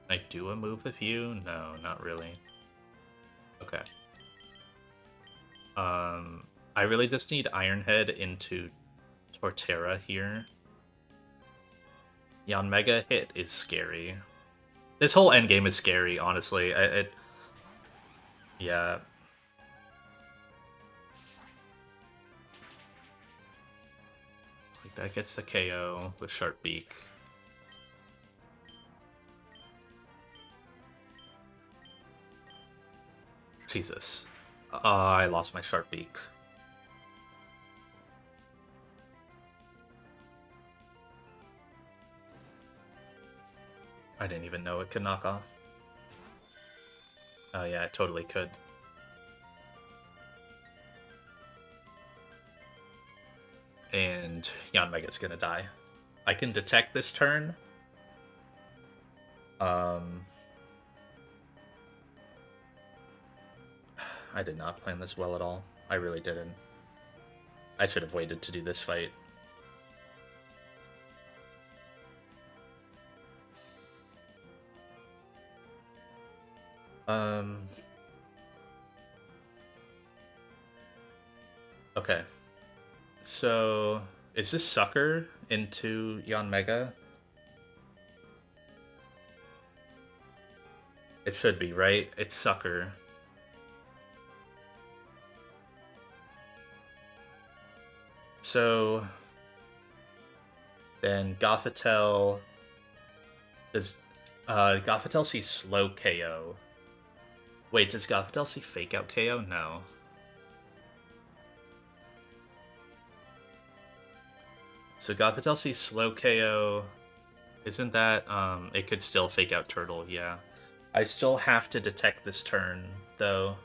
Can I do a move with you? No, not really. Okay. I really just need Ironhead into Torterra here. Yanmega hit is scary. This whole endgame is scary, honestly. Yeah. Like, that gets the KO with Sharp Beak. Jesus. I lost my Sharp Beak. I didn't even know it could knock off. Oh yeah, it totally could. And Yanmega's gonna die. I can detect this turn. I did not plan this well at all. I really didn't. I should have waited to do this fight. Okay. So, is this Sucker into Yanmega? It should be, right? It's Sucker. So, then Gothitelle... Does Gothitelle see slow KO? Wait, does Gothitelle see fake out KO? No. So Gothitelle sees slow KO. Isn't that, it could still fake out Turtle, yeah. I still have to detect this turn, though.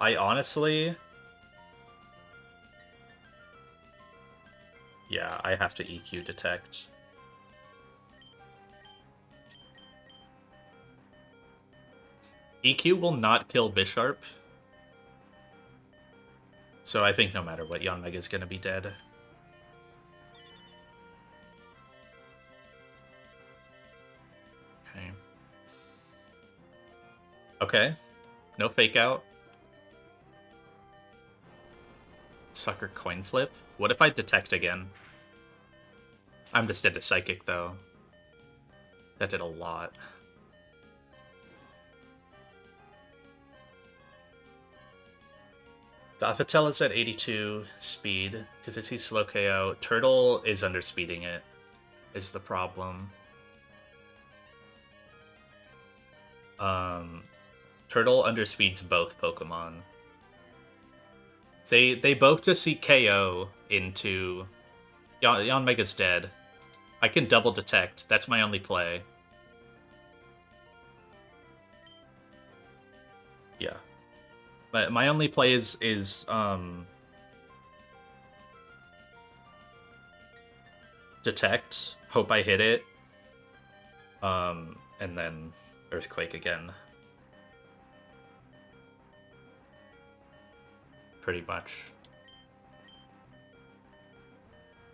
I honestly... Yeah, I have to EQ detect. EQ will not kill Bisharp. So I think no matter what, Yanmega is going to be dead. Okay. Okay. No fake out. Sucker coin flip. What if I detect again? I'm just dead to Psychic, though. That did a lot. Gothitelle is at 82 speed, because it sees slow KO. Turtle is underspeeding it, is the problem. Turtle underspeeds both Pokemon. They both just see KO into... Yanmega's dead. I can double detect. That's my only play. Yeah. But my only play is detect, hope I hit it, and then Earthquake again. Pretty much.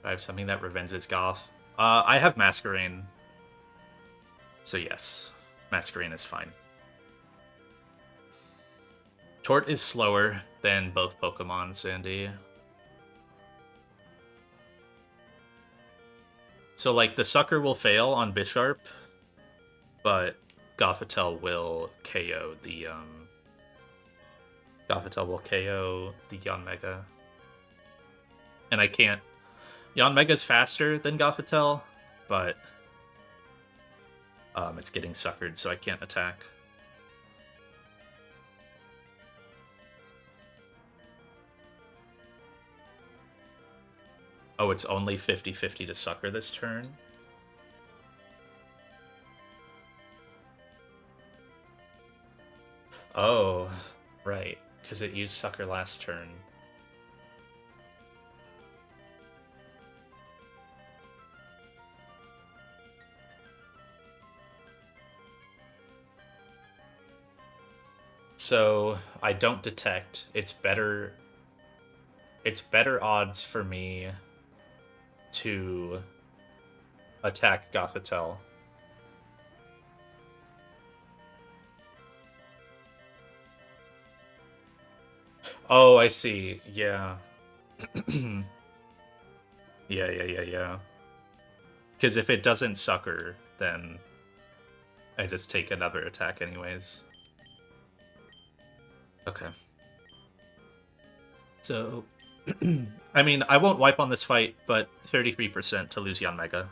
I have something that revenges Goth. I have Masquerain. So yes, Masquerain is fine. Tort is slower than both Pokemon, Sandy. So, like, the Sucker will fail on Bisharp, but Gothitelle will KO the, Gothitelle will KO the Yanmega. And I can't... Yanmega's faster than Gothitelle, but it's getting suckered, so I can't attack. Oh, it's only 50-50 to sucker this turn? Oh, right, because it used sucker last turn. So I don't detect. It's better. It's better odds for me to attack Gothitelle. Oh, I see. Yeah. Yeah. Because if it doesn't sucker, then I just take another attack anyways. Okay. So, I mean, I won't wipe on this fight, but 33% to lose Yanmega.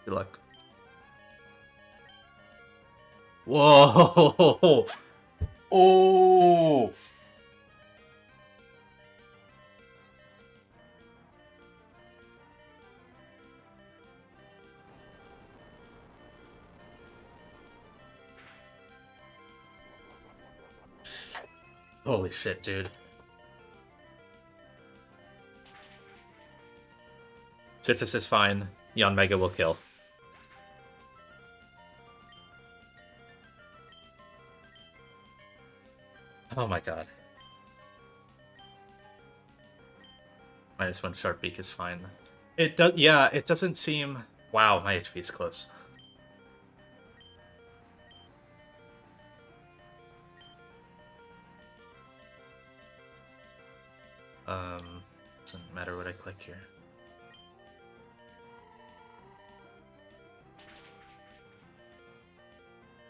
Good luck. Whoa! Oh! Holy shit, dude. Citrus is fine. Yanmega will kill. Oh my god. -1 Sharp Beak is fine. It does, yeah, it doesn't seem... Wow, my HP is close. Doesn't matter what I click here.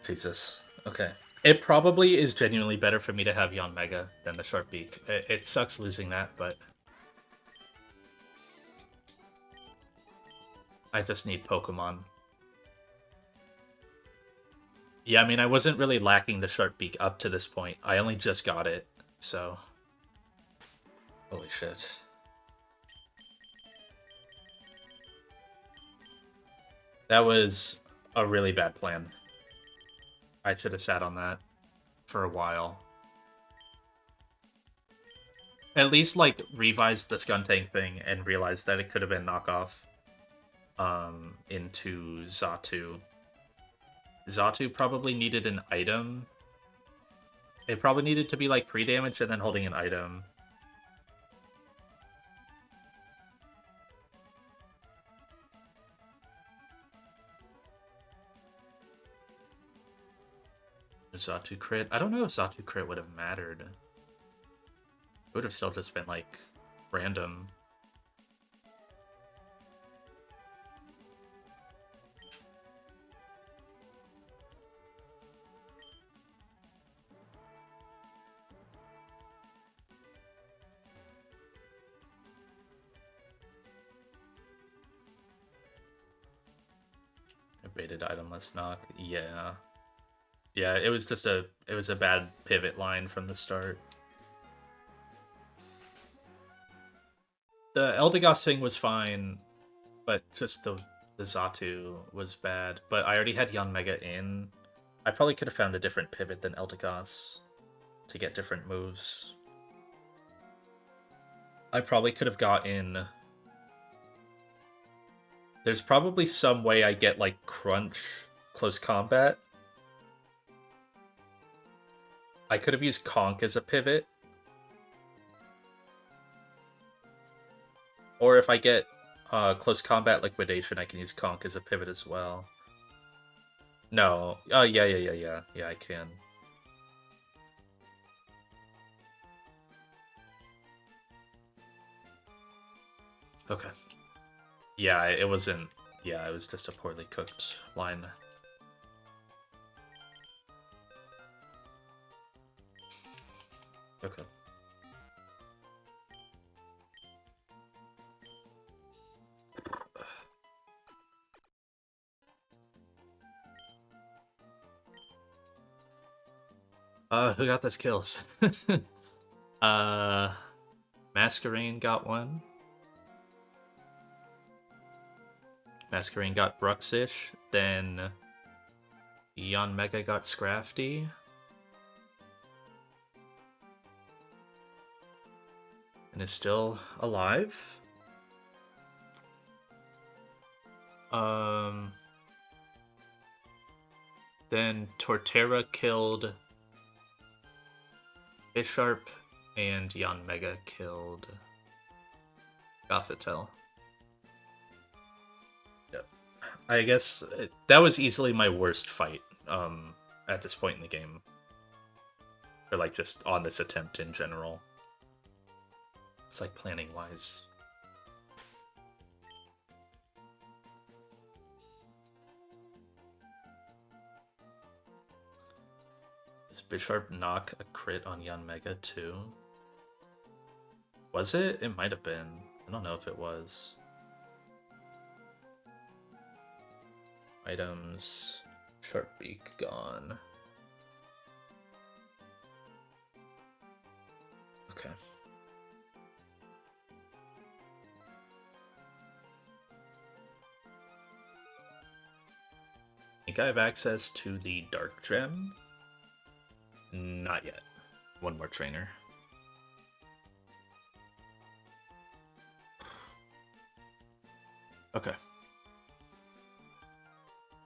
Jesus. Okay. It probably is genuinely better for me to have Yanmega than the Sharp Beak. It sucks losing that, but... I just need Pokemon. Yeah, I mean, I wasn't really lacking the Sharp Beak up to this point. I only just got it, so... Holy shit. That was a really bad plan. I should have sat on that for a while. At least, like, revised the Skuntank thing and realized that it could have been knockoff into Xatu. Xatu probably needed an item. It probably needed to be, like, pre-damage and then holding an item. Xatu crit? I don't know if Xatu crit would have mattered. It would have still just been, like, random. A baited itemless knock. Yeah. Yeah, it was just a bad pivot line from the start. The Eldegoss thing was fine, but just the Xatu was bad. But I already had Yanmega in. I probably could have found a different pivot than Eldegoss to get different moves. I probably could have got in... There's probably some way I get, like, Crunch close combat. I could have used Conk as a pivot. Or if I get close combat liquidation, I can use Conk as a pivot as well. No. Oh, yeah. Yeah, I can. Okay. Yeah, it wasn't... Yeah, it was just a poorly cooked line. Okay. Who got those kills? Masquerain got one. Masquerain got Bruxish, then Yanmega got Scrafty. And is still alive. Then Torterra killed Bisharp and Yanmega killed Gothitelle. Yep. I guess that was easily my worst fight at this point in the game. Or like just on this attempt in general. It's like planning wise. Does Bisharp knock a crit on Yanmega too? Was it? It might have been. I don't know if it was. Items. Sharpbeak gone. Okay. I think I have access to the Dark Gem. Not yet. One more trainer. Okay.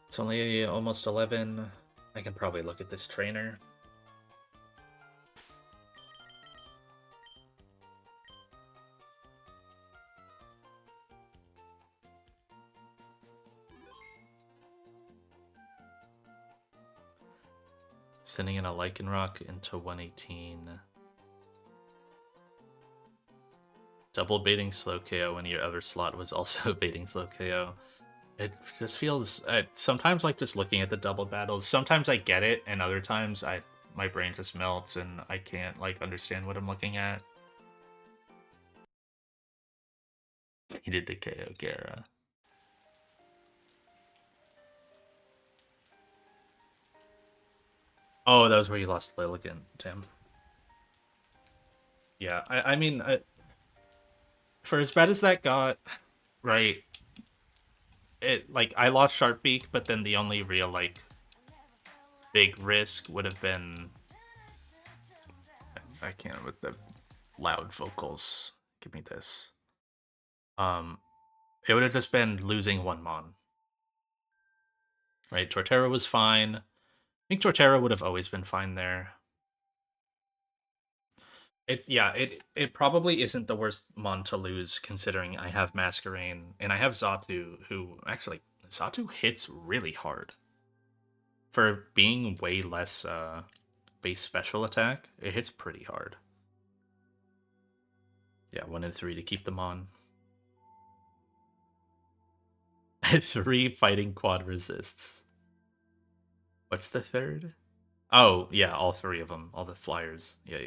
It's only almost 11. I can probably look at this trainer. Sending in a Lycanroc into 118. Double baiting slow KO when your other slot was also baiting slow KO. It just feels sometimes like just looking at the double battles. Sometimes I get it, and other times my brain just melts and I can't like understand what I'm looking at. He did the KO Gara. Oh, that was where you lost Lilligant, Tim. Yeah, I mean, for as bad as that got, right? It like I lost Sharpbeak, but then the only real like big risk would have been I can't with the loud vocals. Give me this. It would have just been losing one Mon. Right? Torterra was fine. I think Torterra would have always been fine there. It probably isn't the worst Mon to lose considering I have Masquerain and I have Xatu, who actually Xatu hits really hard. For being way less base special attack, it hits pretty hard. Yeah, 1 and 3 to keep them on. 3 fighting quad resists. What's the third? Oh, yeah, all 3 of them. All the flyers. Yeah.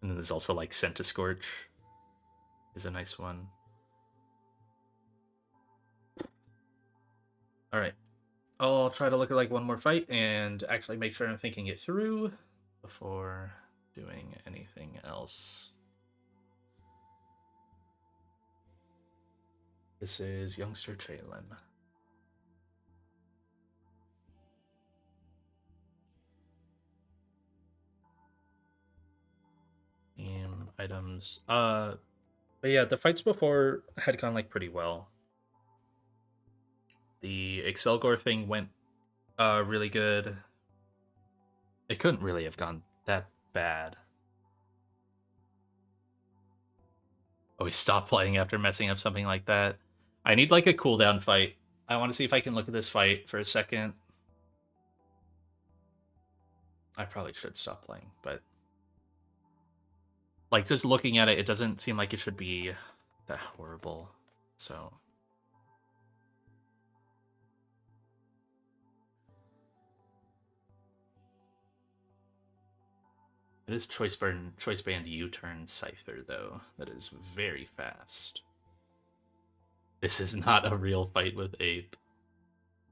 And then there's also like Scorch is a nice one. Alright. I'll try to look at like one more fight and actually make sure I'm thinking it through before doing anything else. This is Youngster Traylon. Items. But yeah, the fights before had gone like pretty well. The Excelgor thing went really good. It couldn't really have gone that bad. Oh, we stopped playing after messing up something like that. I need like a cooldown fight. I want to see if I can look at this fight for a second. I probably should stop playing, but like just looking at it, it doesn't seem like it should be that horrible. So it is choice band U-turn Cypher though. That is very fast. This is not a real fight with Ape.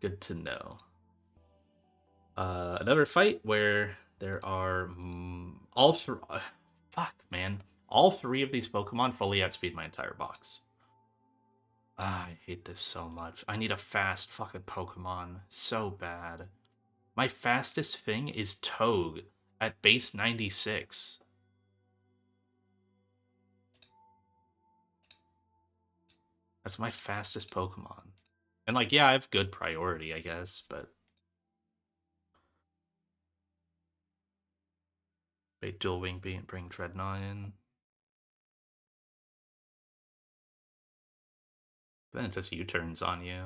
Good to know. Another fight where there are all three. Fuck, man. All 3 of these Pokemon fully outspeed my entire box. I hate this so much. I need a fast fucking Pokemon so bad. My fastest thing is Togue at base 96. That's my fastest Pokemon. And like, yeah, I have good priority, I guess, but Wait, dual wing beat and bring Dreadnought in. Then it just U-turns on you.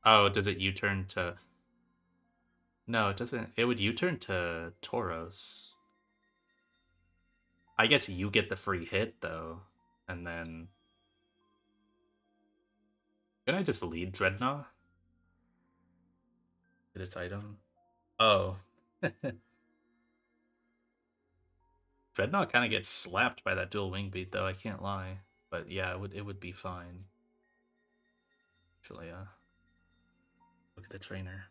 Oh, does it U-turn to... No, it doesn't. It would U-turn to Tauros. I guess you get the free hit, though. And then... Can I just lead Dreadnought? Get its item? Oh. Dreadnought kind of gets slapped by that dual wing beat, though, I can't lie. But yeah, it would be fine. Actually, look at the trainer.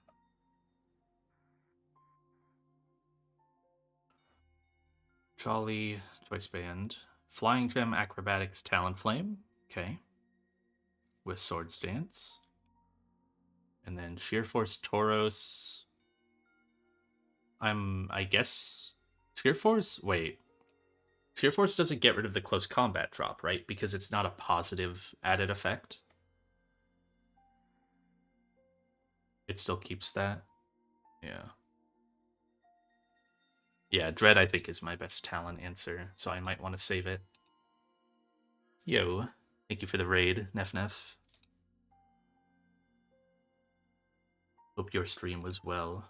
Jolly, Choice Band. Flying Gem, Acrobatics, Talonflame. Okay. With Swords Dance. And then Sheer Force, Tauros. I guess... Sheer Force? Wait. Sheer Force doesn't get rid of the close combat drop, right? Because it's not a positive added effect. It still keeps that. Yeah. Yeah, Dread I think is my best talent answer, so I might want to save it. Yo, thank you for the raid, Nef Nef. Hope your stream was well.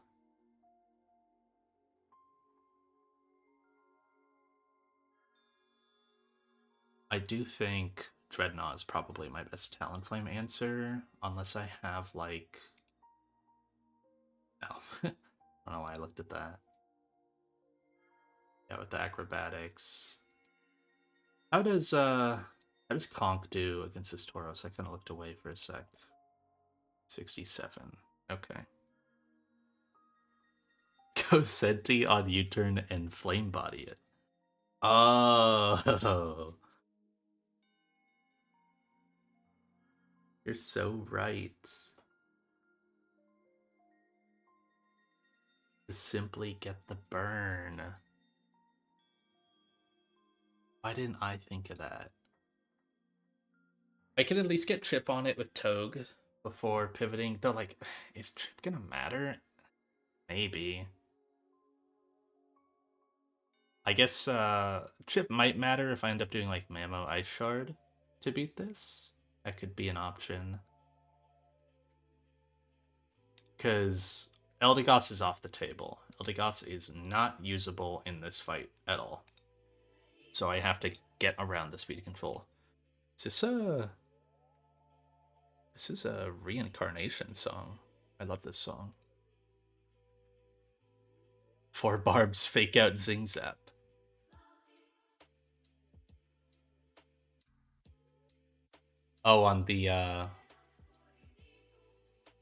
I do think Dreadnought is probably my best Talonflame answer, unless I have, like... No. I don't know why I looked at that. Yeah, with the acrobatics. How does Conk do against this Tauros? I kind of looked away for a sec. 67. Okay. Go Senti on U-turn and flame body it. Oh. You're so right. Just simply get the burn. Why didn't I think of that? I could at least get Chip on it with Togue before pivoting. Though, like, is Chip gonna matter? Maybe. I guess Chip might matter if I end up doing, like, Mamo Ice Shard to beat this. That could be an option. Because Eldegoss is off the table. Eldegoss is not usable in this fight at all. So I have to get around the speed control. Is this is a reincarnation song. I love this song. 4 barbs, fake out, zing zap. Oh, on the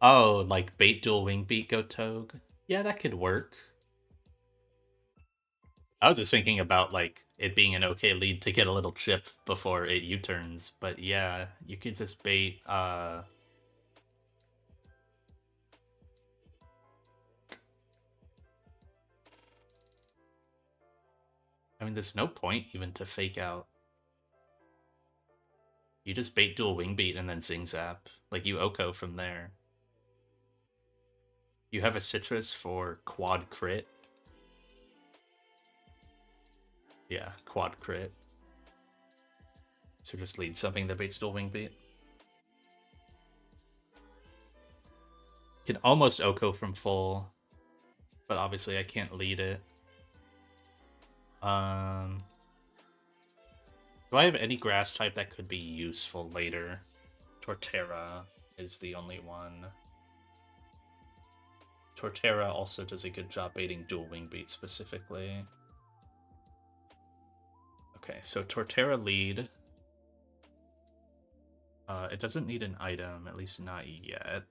oh, like bait dual wing beat go Togue. Yeah, that could work. I was just thinking about like it being an okay lead to get a little chip before it U-turns, but yeah, you could just bait I mean there's no point even to fake out. You just bait dual wing beat and then zing zap. Like you Oko from there. You have a citrus for quad crit. Yeah, quad crit. So just lead something that baits dual wing beat. Can almost Oko from full, but obviously I can't lead it. Do I have any grass type that could be useful later? Torterra is the only one. Torterra also does a good job baiting dual wing beat specifically. Okay, so Torterra lead. It doesn't need an item, at least not yet.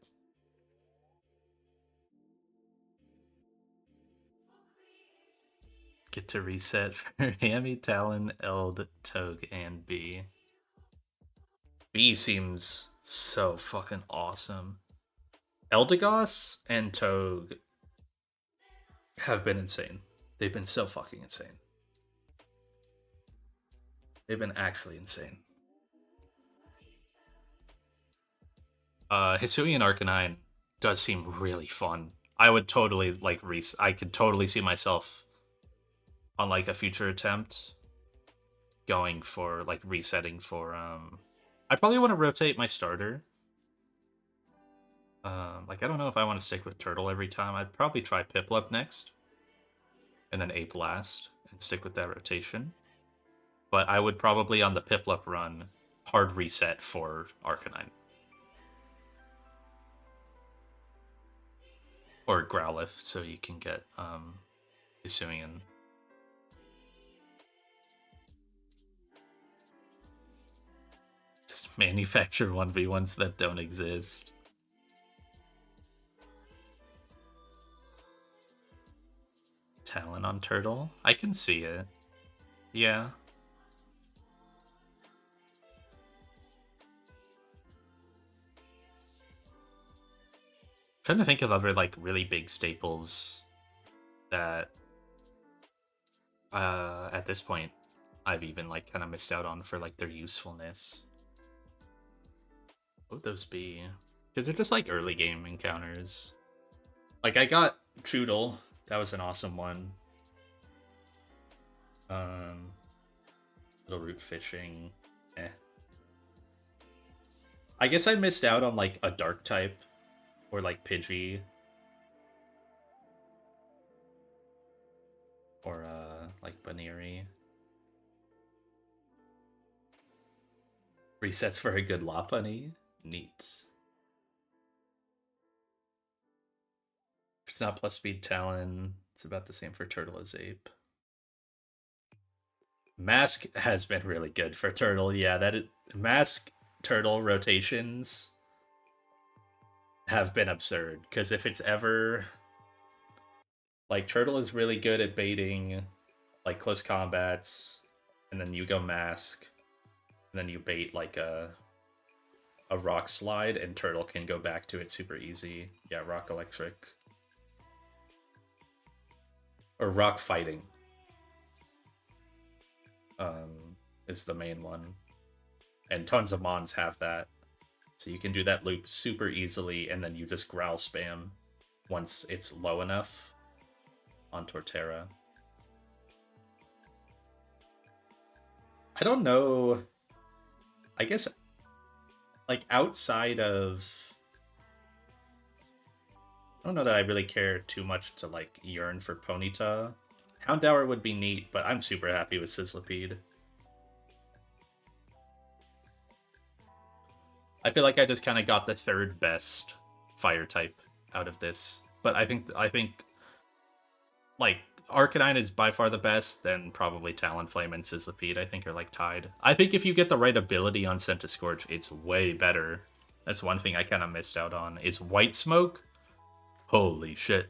Get to reset for Hammy, Talon, Eld, Togue, and B. B seems so fucking awesome. Eldegoss and Togue have been insane. They've been so fucking insane. They've been actually insane. Hisuian Arcanine does seem really fun. I would totally like I could totally see myself on like a future attempt, going for like resetting for I probably want to rotate my starter. Like I don't know if I want to stick with Turtle every time. I'd probably try Piplup next, and then Ape last, and stick with that rotation. But I would probably on the Piplup run hard reset for Arcanine. Or Growlithe, so you can get Hisuian. Just manufacture 1v1s that don't exist. Talon on Turtle? I can see it. Yeah. Trying to think of other like really big staples that at this point I've even like kind of missed out on for like their usefulness. What would those be? Because they're just like early game encounters. Like I got Choodle, that was an awesome one. Little root fishing, eh. I guess I missed out on like a dark type or like Pidgey. Or like Baneri. Resets for a good Lopunny. Neat. If it's not plus speed Talon, it's about the same for Turtle as Ape. Mask has been really good for Turtle. Yeah, Mask Turtle rotations have been absurd. Because if it's ever like Turtle is really good at baiting like close combats, and then you go Mask, and then you bait like a Rock Slide, and Turtle can go back to it super easy. Yeah, Rock Electric. Or Rock Fighting. Is the main one. And tons of Mons have that. So you can do that loop super easily, and then you just growl spam once it's low enough on Torterra. I don't know. I guess, like, outside of... I don't know that I really care too much to, like, yearn for Ponyta. Houndour would be neat, but I'm super happy with Sizzlipede. I feel like I just kind of got the third best fire type out of this. But I think like Arcanine is by far the best, then probably Talonflame and Sizzlipede I think are like tied. I think if you get the right ability on Scorch, it's way better. That's one thing I kind of missed out on, is White Smoke. Holy shit.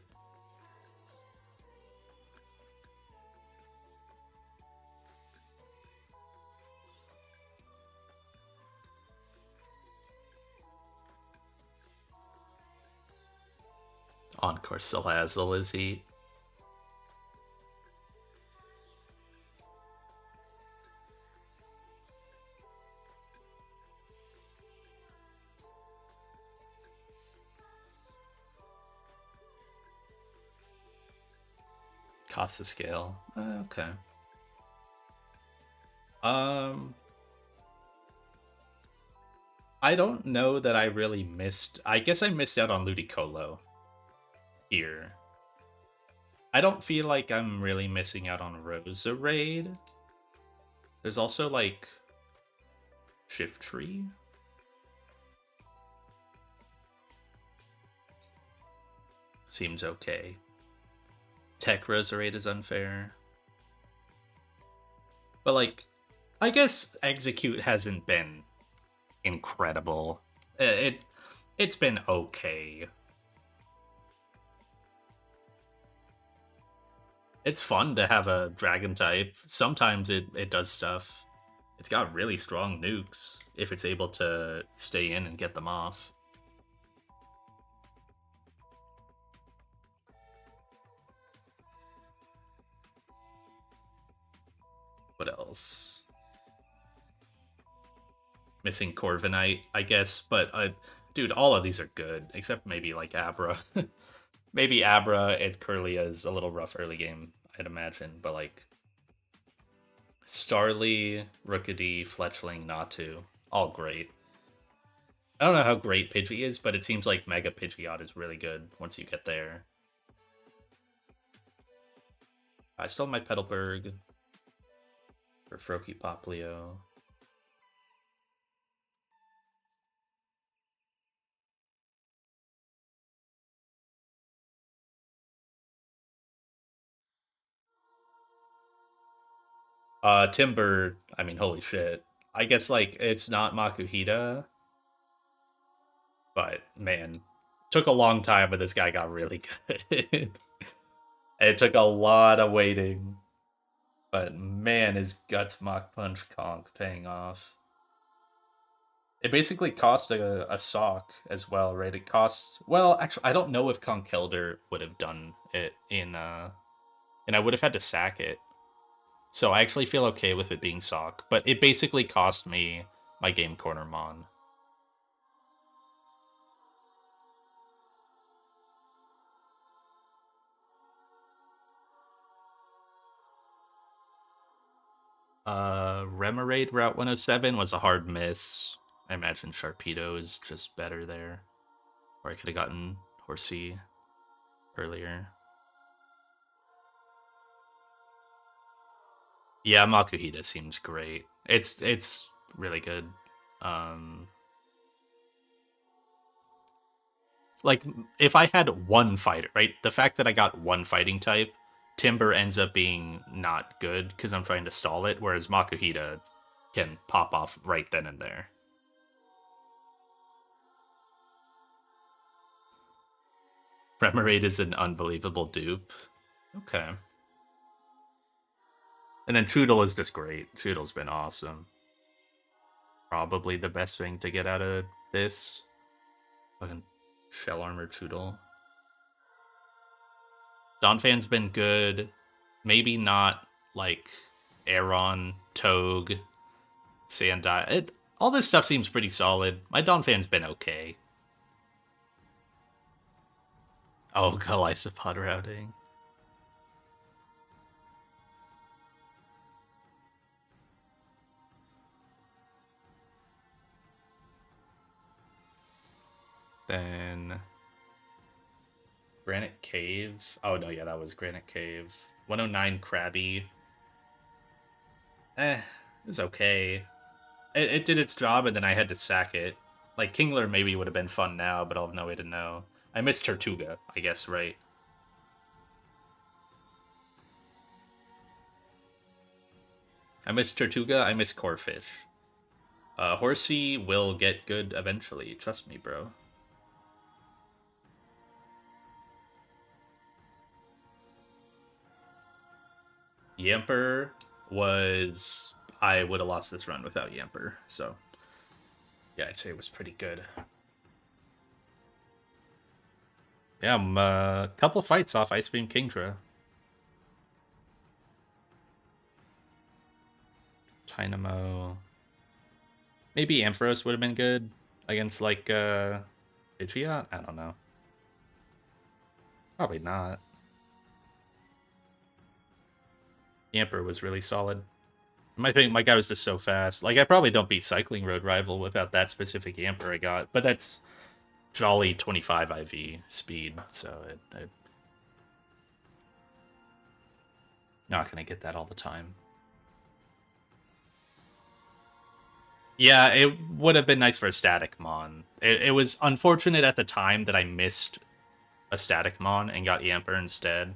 Encore Salazzle, is he? Cost of scale. Okay. I don't know that I really missed... I guess I missed out on Ludicolo here. I don't feel like I'm really missing out on Roserade. There's also, like, Shiftry. Seems okay. Tech Roserade is unfair. But, like, I guess Execute hasn't been incredible. It's been okay. It's fun to have a dragon type. Sometimes it does stuff. It's got really strong nukes if it's able to stay in and get them off. What else? Missing Corviknight, I guess, but dude, all of these are good, except maybe like Abra. Maybe Abra and Kirlia is a little rough early game, I'd imagine, but like Starly, Rookedy, Fletchling, Natu. All great. I don't know how great Pidgey is, but it seems like Mega Pidgeot is really good once you get there. I still have my Petalburg for Froakie Poplio. Timber, I mean, holy shit. I guess, like, it's not Makuhita, but man, took a long time, but this guy got really good. It took a lot of waiting, but man, his Guts Mach Punch Conk paying off. It basically cost a sock as well, right? It costs, well, actually, I don't know if Conkeldurr would have done it and I would have had to sack it. So I actually feel okay with it being sock, but it basically cost me my game corner mon. Remoraid Route 107 was a hard miss. I imagine Sharpedo is just better there. Or I could have gotten Horsey earlier. Yeah, Makuhita seems great. It's really good. Um like if I had one fighter, right? The fact that I got one fighting type, Timber ends up being not good because I'm trying to stall it, whereas Makuhita can pop off right then and there. Remoraid is an unbelievable dupe. Okay. And then Choodle is just great. Choodle's been awesome. Probably the best thing to get out of this. Fucking Shell Armor Choodle. Donphan's been good. Maybe not like Aeron, Togue, Sandai. All this stuff seems pretty solid. My Donphan's been okay. Oh, Golisopod routing. Then Granite Cave. Oh no, yeah, that was Granite Cave. 109 Krabby. It was okay. It did its job, and then I had to sack it. Like Kingler maybe would have been fun now, but I'll have no way to know. I missed Tortuga, I guess, right? I miss Tortuga. I miss Corfish. Horsey will get good eventually. Trust me, bro. Yamper was. I would have lost this run without Yamper. So, yeah, I'd say it was pretty good. Yeah, I'm a couple fights off Ice Beam Kingdra. Dynamo. Maybe Ampharos would have been good against, like, Pidgeot? I don't know. Probably not. Yamper was really solid. My guy was just so fast. Like, I probably don't beat Cycling Road Rival without that specific Yamper I got, but that's jolly 25 IV speed, so not gonna get that all the time. Yeah, it would have been nice for a static mon. It was unfortunate at the time that I missed a static mon and got Yamper instead.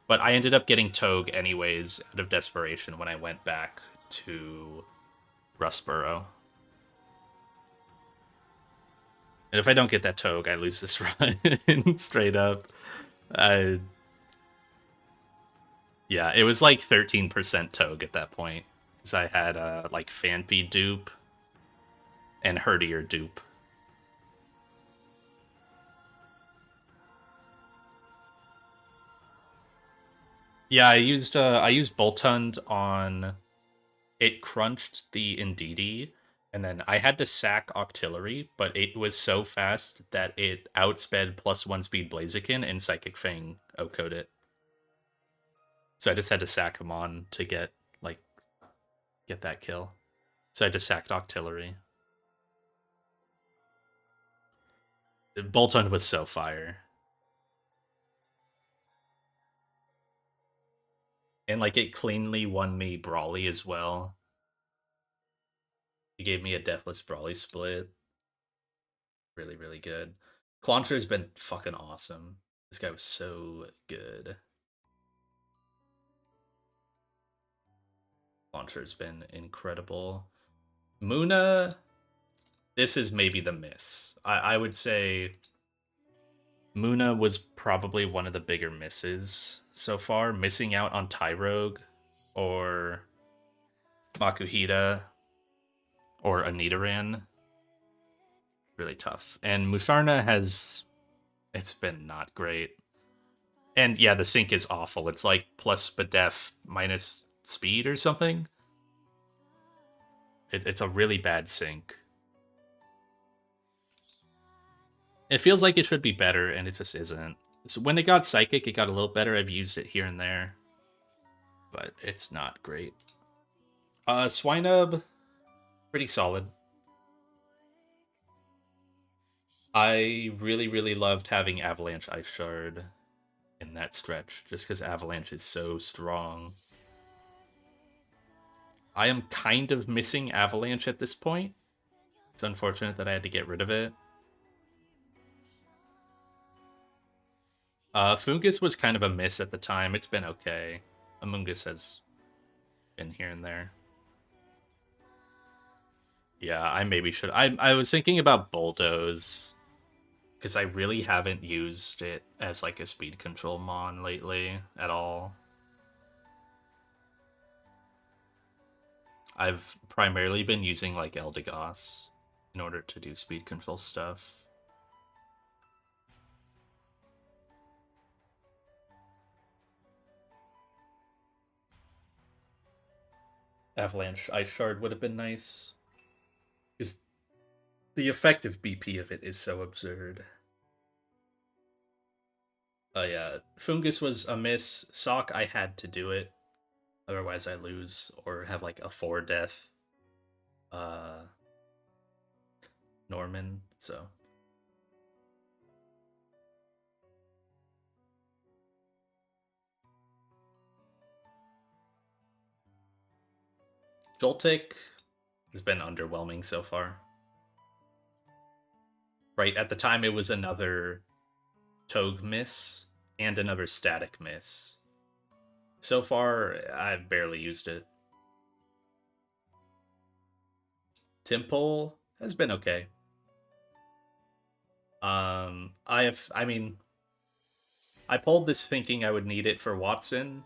But I ended up getting Togue anyways out of desperation when I went back to Rustboro. And if I don't get that Togue, I lose this run straight up. I Yeah, it was like 13% Togue at that point. Because I had like Fanpy dupe and Herdier dupe. Yeah, I used Boltund on it crunched the Indeedee, and then I had to sack Octillery, but it was so fast that it outsped +1 speed Blaziken and Psychic Fang outcode it. So I just had to sack him on to get like get that kill. So I just sacked Octillery. Bolton was so fire. And like it cleanly won me Brawly as well. He gave me a Deathless Brawly split. Really, really good. Clauncher's been fucking awesome. This guy was so good. Launcher's been incredible. Muna, this is maybe the miss. I would say Muna was probably one of the bigger misses so far. Missing out on Tyrogue or Makuhita or Anitaran. Really tough. And Musharna has... It's been not great. And yeah, the sync is awful. It's like plus Badef minus speed or something. It's a really bad sync. It feels like it should be better, and it just isn't. So when it got Psychic, it got a little better. I've used it here and there, but it's not great. Swinub, pretty solid. I really, really loved having Avalanche Ice Shard in that stretch, just because Avalanche is so strong. I am kind of missing Avalanche at this point. It's unfortunate that I had to get rid of it. Fungus was kind of a miss at the time. It's been okay. Amoongus has been here and there. Yeah, I maybe should. I was thinking about Bulldoze because I really haven't used it as like a speed control mon lately at all. I've primarily been using like Eldegoss in order to do speed control stuff. Avalanche Ice Shard would have been nice. Because the effective BP of it is so absurd. Yeah, Fungus was a miss. Sock, I had to do it. Otherwise I lose or have like a 4 death Norman, so Joltik has been underwhelming so far. Right, at the time it was another Togue miss and another static miss. So far, I've barely used it. Temple has been okay. I mean, I pulled this thinking I would need it for Watson,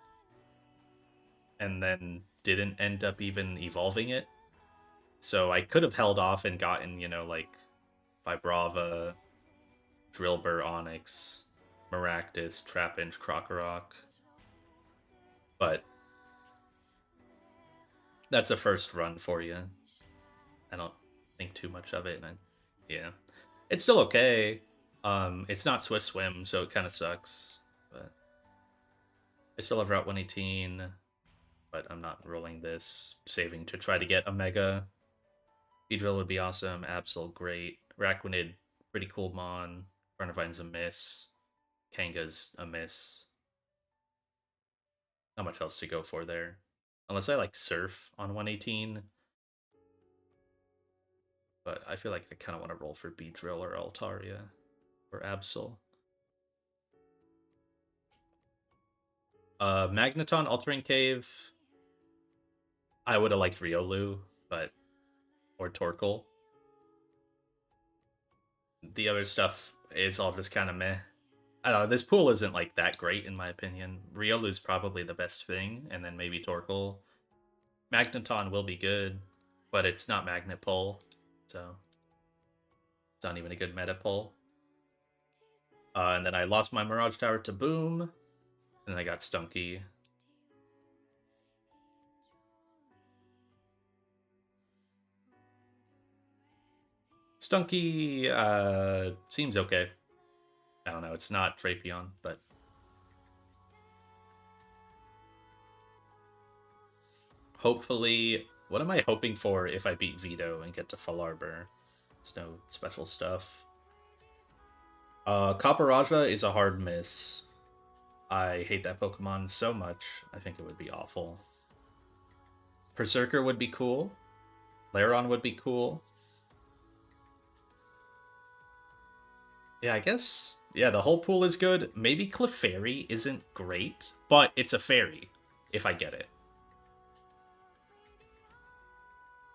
and then didn't end up even evolving it. So I could have held off and gotten, you know, like Vibrava, Drillbur, Onyx, Maractus, Trapinch, Krokorok. But that's a first run for you. I don't think too much of it, and yeah, it's still okay. It's not Swift Swim, so it kind of sucks. But I still have Route 118, but I'm not rolling this. Saving to try to get a Mega. Beedrill would be awesome. Absol, great. Raquinid, pretty cool mon. Carnivine's a miss. Kanga's a miss. Not much else to go for there. Unless I like Surf on 118. But I feel like I kind of want to roll for Beedrill or Altaria or Absol. Magneton, Altering Cave. I would have liked Riolu, but... Or Torkoal. The other stuff is all just kind of meh. I don't know, this pool isn't like that great in my opinion. Riolu's probably the best thing, and then maybe Torkoal. Magneton will be good, but it's not Magnet Pull, so it's not even a good meta pull. And then I lost my Mirage Tower to Boom, and then I got Stunky. Stunky seems okay. I don't know, it's not Drapion, but... Hopefully What am I hoping for if I beat Vito and get to full arbor? There's no special stuff. Caparajah is a hard miss. I hate that Pokemon so much. I think it would be awful. Berserker would be cool. Lairon would be cool. Yeah, I guess. Yeah, the whole pool is good. Maybe Clefairy isn't great, but it's a fairy, if I get it.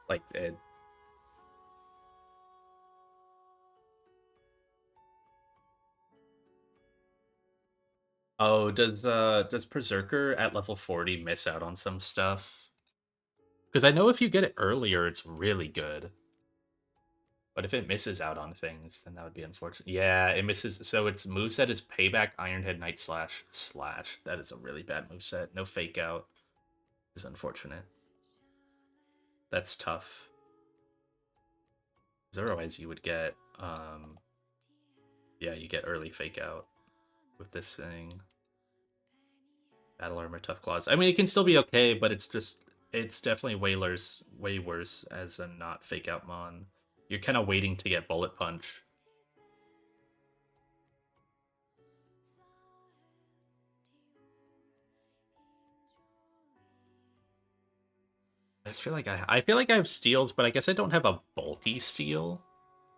Like, oh, does Berserker at level 40 miss out on some stuff? Because I know if you get it earlier, it's really good. But if it misses out on things, then that would be unfortunate. Yeah, it misses. So its moveset is Payback, Ironhead, Night Slash, Slash. That is a really bad moveset. No Fake Out is unfortunate. That's tough. Because otherwise you would get, yeah, you get early Fake Out with this thing. Battle Armor, Tough Claws. I mean, it can still be okay, but it's definitely way worse as a not Fake Out Mon. You're kind of waiting to get Bullet Punch. I just feel like I feel like I have steals, but I guess I don't have a bulky steal.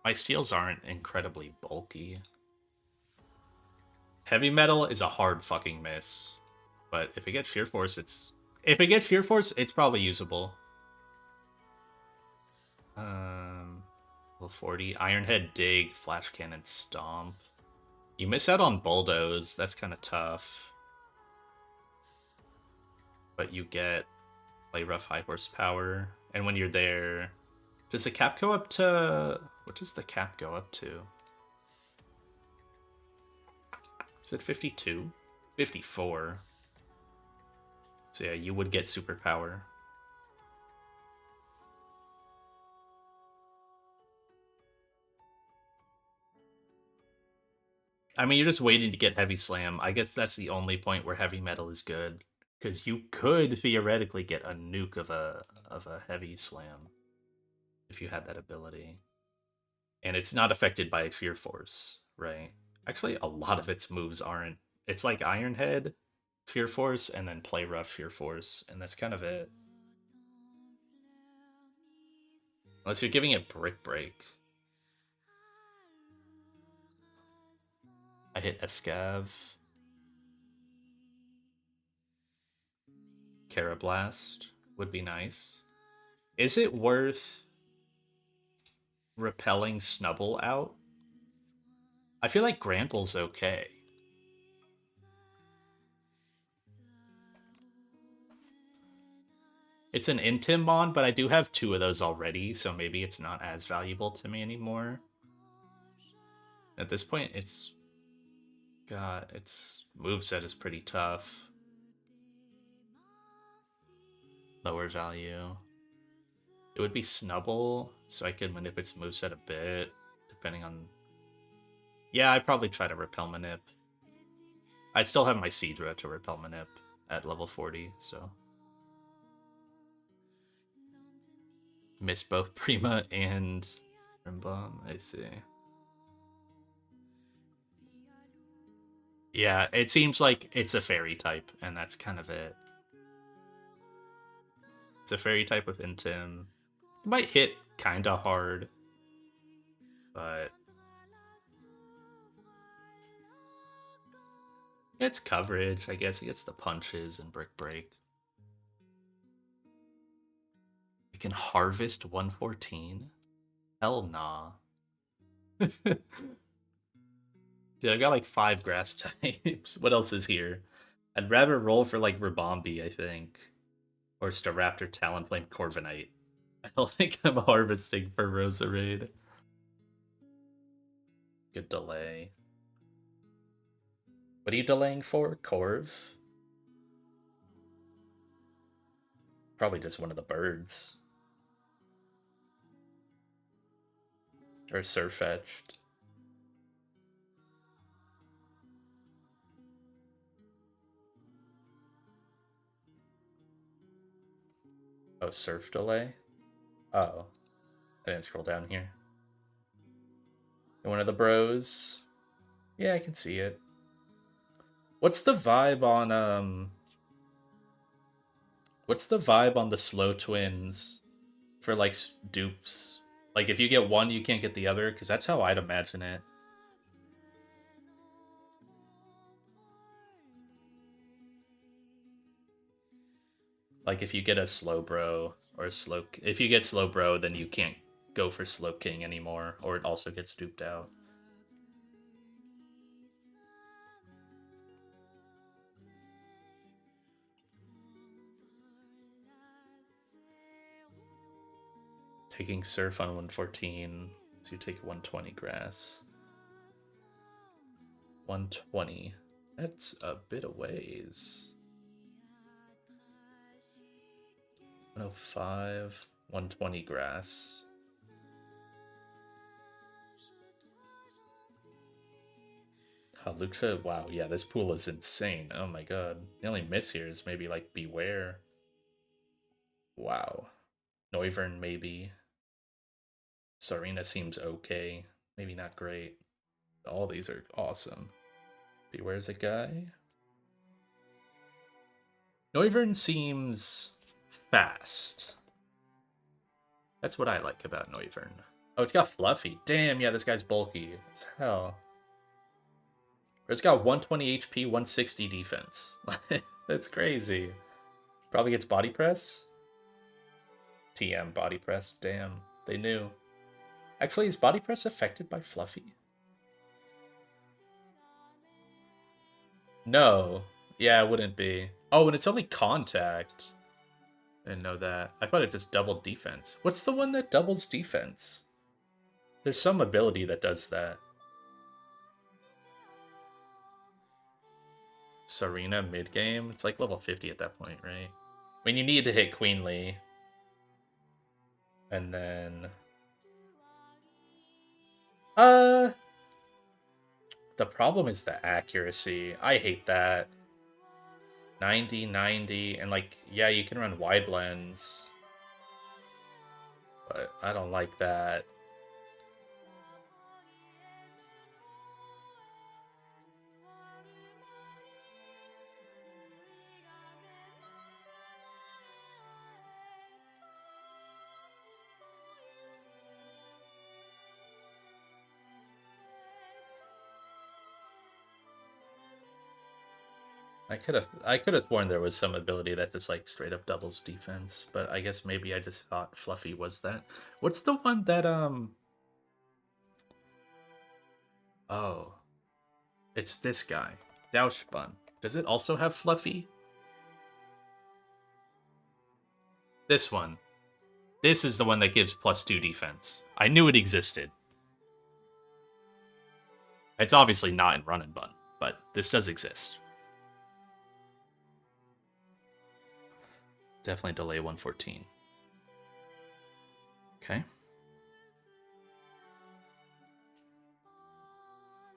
My steals aren't incredibly bulky. Heavy Metal is a hard fucking miss. But if it gets Sheer Force, it's probably usable. Level 40. Ironhead Dig, Flash Cannon Stomp. You miss out on Bulldoze, that's kind of tough. But you get Play Rough High Horsepower. And when you're there, does the cap go up to... What does the cap go up to? Is it 52? 54. So yeah, you would get superpower. I mean, you're just waiting to get Heavy Slam. I guess that's the only point where Heavy Metal is good. Because you could theoretically get a nuke of a Heavy Slam if you had that ability. And it's not affected by Sheer Force, right? Actually, a lot of its moves aren't. It's like Ironhead, Sheer Force, and then Play Rough, Sheer Force, and that's kind of it. Unless you're giving it Brick Break. I hit Escav. Carablast would be nice. Is it worth repelling Snubble out? I feel like Grample's okay. It's an Intimon, but I do have 2 of those already, so maybe it's not as valuable to me anymore. At this point, its moveset is pretty tough. Lower value. It would be Snubble, so I could manip its moveset a bit, depending on... Yeah, I'd probably try to Repel Manip. I still have my Seadra to Repel Manip at level 40, so... Miss both Prima and Rimbom, I see. Yeah, it seems like it's a fairy type, and that's kind of it. It's a fairy type with Intim. It might hit kinda hard, but it's coverage, I guess. It gets the punches and Brick Break. You can harvest 114? Hell nah. Dude, I got like 5 grass types. What else is here? I'd rather roll for like Rabombi, I think. Or Staraptor, Talonflame, Corviknight. I don't think I'm harvesting for Roserade. Good delay. What are you delaying for? Corv? Probably just one of the birds. Or Surfetched. Oh, surf delay? Oh. I didn't scroll down here. And one of the bros. Yeah, I can see it. What's the vibe on what's the vibe on the slow twins for like dupes? Like if you get one, you can't get the other, because that's how I'd imagine it. Like if you get a slow bro or a slow, if you get slow bro, then you can't go for slow king anymore, or it also gets duped out. Taking surf on 114, so you take 120 grass. 120. That's a bit of ways. 105, 120 grass. Lucha, wow, yeah, this pool is insane. Oh my god. The only miss here is maybe like Beware. Wow. Noivern, maybe. Sarina seems okay. Maybe not great. All these are awesome. Beware's a guy. Noivern seems fast. That's what I like about Noivern. Oh, it's got Fluffy. Damn, yeah, this guy's bulky as hell. It's got 120 HP, 160 defense. That's crazy. Probably gets body press. TM body press. Damn, they knew. Actually, is body press affected by Fluffy? No. Yeah, it wouldn't be. Oh, and it's only contact. I didn't know that. I thought it just doubled defense. What's the one that doubles defense? There's some ability that does that. Sarina mid-game? It's like level 50 at that point, right? I mean, you need to hit Queenly. And then... The problem is the accuracy. I hate that. 90, 90, and like, yeah, you can run wide lens. But I don't like that. I could have sworn there was some ability that just like straight up doubles defense, but I guess maybe I just thought Fluffy was that. What's the one that oh, it's this guy, Bun. Does it also have Fluffy? This one. This is the one that gives +2 defense. I knew it existed. It's obviously not in Run and Bun, but this does exist. Definitely delay 114. Okay.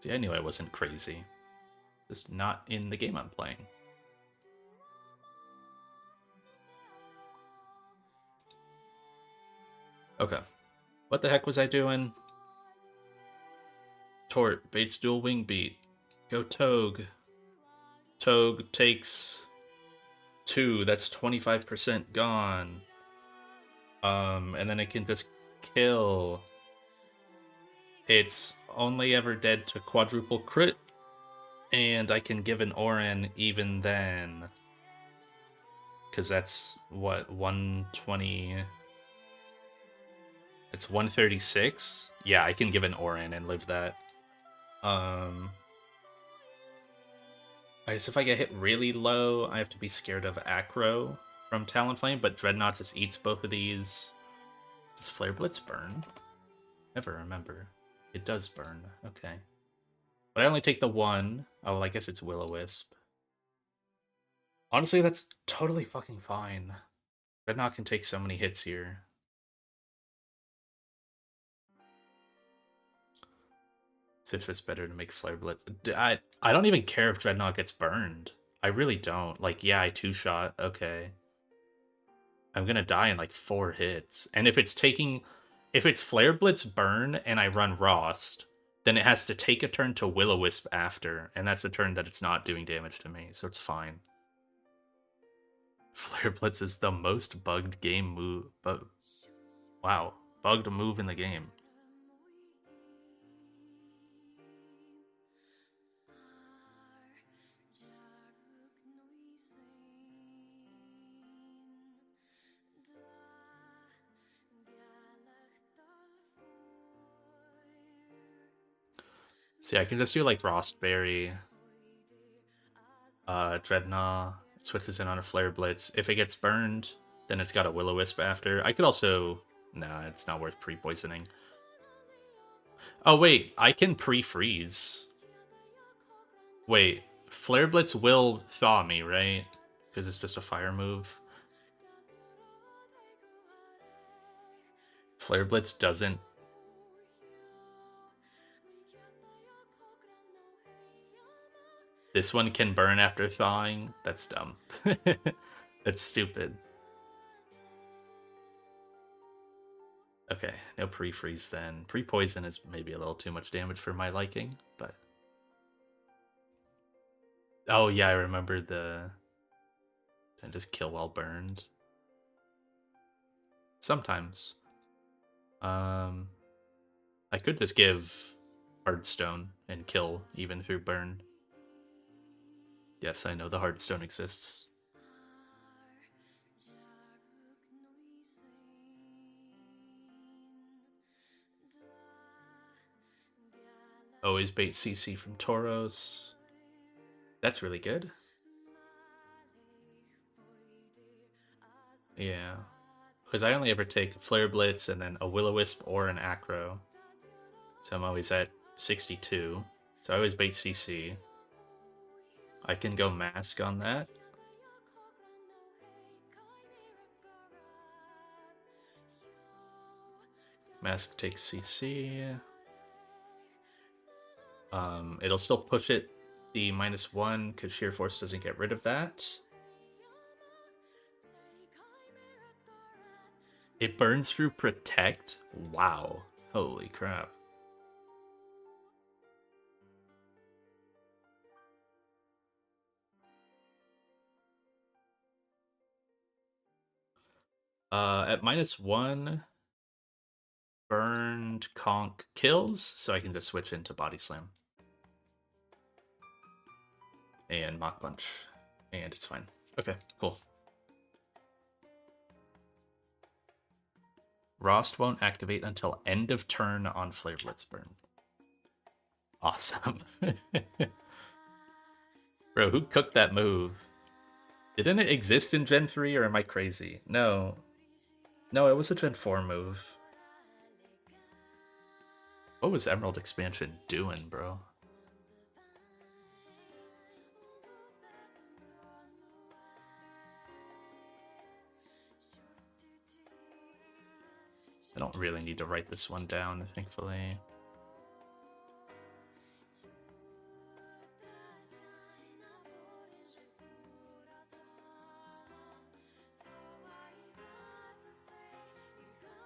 See, I knew I wasn't crazy. Just not in the game I'm playing. Okay. What the heck was I doing? Tort, baits dual wing beat. Go Togue. Togue takes 2. That's 25% gone. And then it can just kill. It's only ever dead to quadruple crit. And I can give an Orin even then. Because that's, what, 120... It's 136? Yeah, I can give an Orin and live that. I guess if I get hit really low, I have to be scared of Acro from Talonflame, but Dreadnought just eats both of these. Does Flare Blitz burn? Never remember. It does burn. Okay. But I only take the one. Oh, well, I guess it's Will-O-Wisp. Honestly, that's totally fucking fine. Dreadnought can take so many hits here. Citrus better to make Flare Blitz. I don't even care if Dreadnought gets burned. I really don't. Like, yeah, I two-shot. Okay. I'm gonna die in like 4 hits. And if it's Flare Blitz burn and I run Rost, then it has to take a turn to Will-O-Wisp after, and that's a turn that it's not doing damage to me, so it's fine. Flare Blitz is the most bugged game move, but wow, bugged move in the game. See, I can just do like Rostberry, Dreadnought, it switches in on a Flare Blitz. If it gets burned, then it's got a Will-O-Wisp after. I could also... Nah, it's not worth pre-poisoning. Oh, wait, I can pre-freeze. Wait, Flare Blitz will thaw me, right? Because it's just a fire move. Flare Blitz doesn't... This one can burn after thawing? That's dumb. That's stupid. Okay, no pre-freeze then. Pre-poison is maybe a little too much damage for my liking, but... Oh yeah, I remember the... And just kill while burned. Sometimes. I could just give Hardstone and kill even through burn. Yes, I know the Hardstone exists. Always bait CC from Tauros. That's really good. Yeah. Because I only ever take Flare Blitz and then a Will-O-Wisp or an Acro. So I'm always at 62. So I always bait CC. I can go Mask on that. Mask takes CC. It'll still push it the -1 because Sheer Force doesn't get rid of that. It burns through Protect? Wow. Holy crap. At -1, burned Conk kills, so I can just switch into Body Slam. And Mach Punch. And it's fine. Okay, cool. Rost won't activate until end of turn on Flare Blitz burn. Awesome. Bro, who cooked that move? Didn't it exist in Gen 3 or am I crazy? No. No, it was a Gen 4 move. What was Emerald Expansion doing, bro? I don't really need to write this one down, thankfully.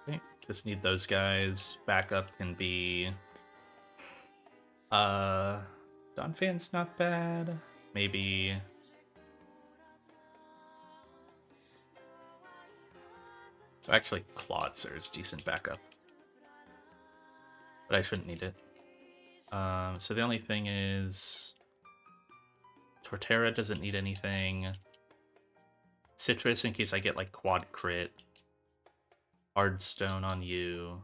Okay, just need those guys. Backup can be... Donphan's not bad. Maybe... Actually, Clawitzer is decent backup. But I shouldn't need it. So the only thing is... Torterra doesn't need anything. Citrus in case I get, like, quad crit. Hardstone on you.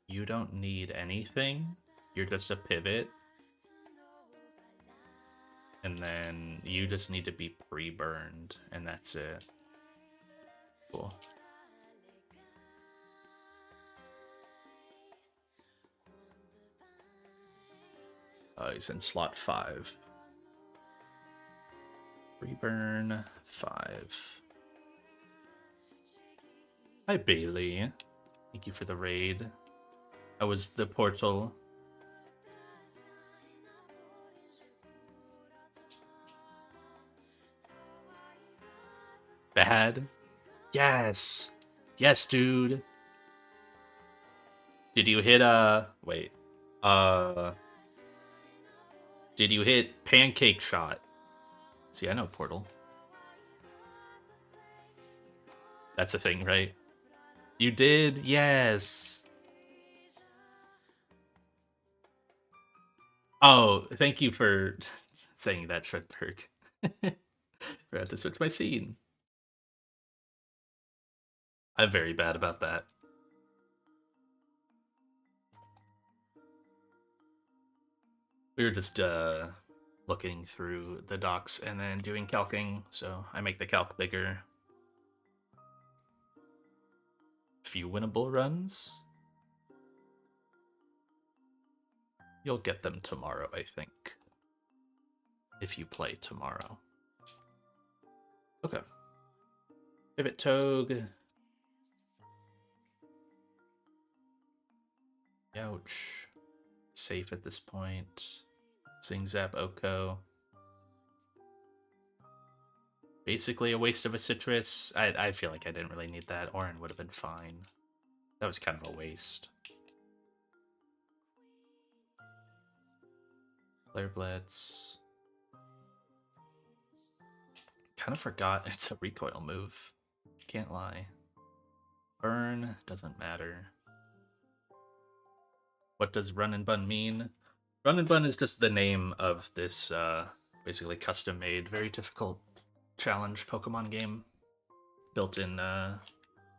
You don't need anything. You're just a pivot. And then you just need to be pre-burned, and that's it. Cool. He's in slot 5. Pre-burn 5. Hi, Bailey. Thank you for the raid. That was the portal. bad. Yes. Yes, dude. Did you hit wait. Uh did you hit pancake shot? See, I know Portal. That's a thing, right? You did? Yes. Oh, thank you for saying that, Shredberg. Forgot to switch my scene. I'm very bad about that. We were just looking through the docs and then doing calcing, so I make the calc bigger. Few winnable runs. You'll get them tomorrow, I think. If you play tomorrow. Okay. Pivot Togue. Ouch. Safe at this point. Sing Zap Oko. Basically a waste of a citrus. I feel like I didn't really need that. Orin would have been fine. That was kind of a waste. Flare Blitz. Kind of forgot it's a recoil move. Can't lie. Burn doesn't matter. What does Run and Bun mean? Run and Bun is just the name of this basically custom-made, very difficult challenge Pokemon game built in the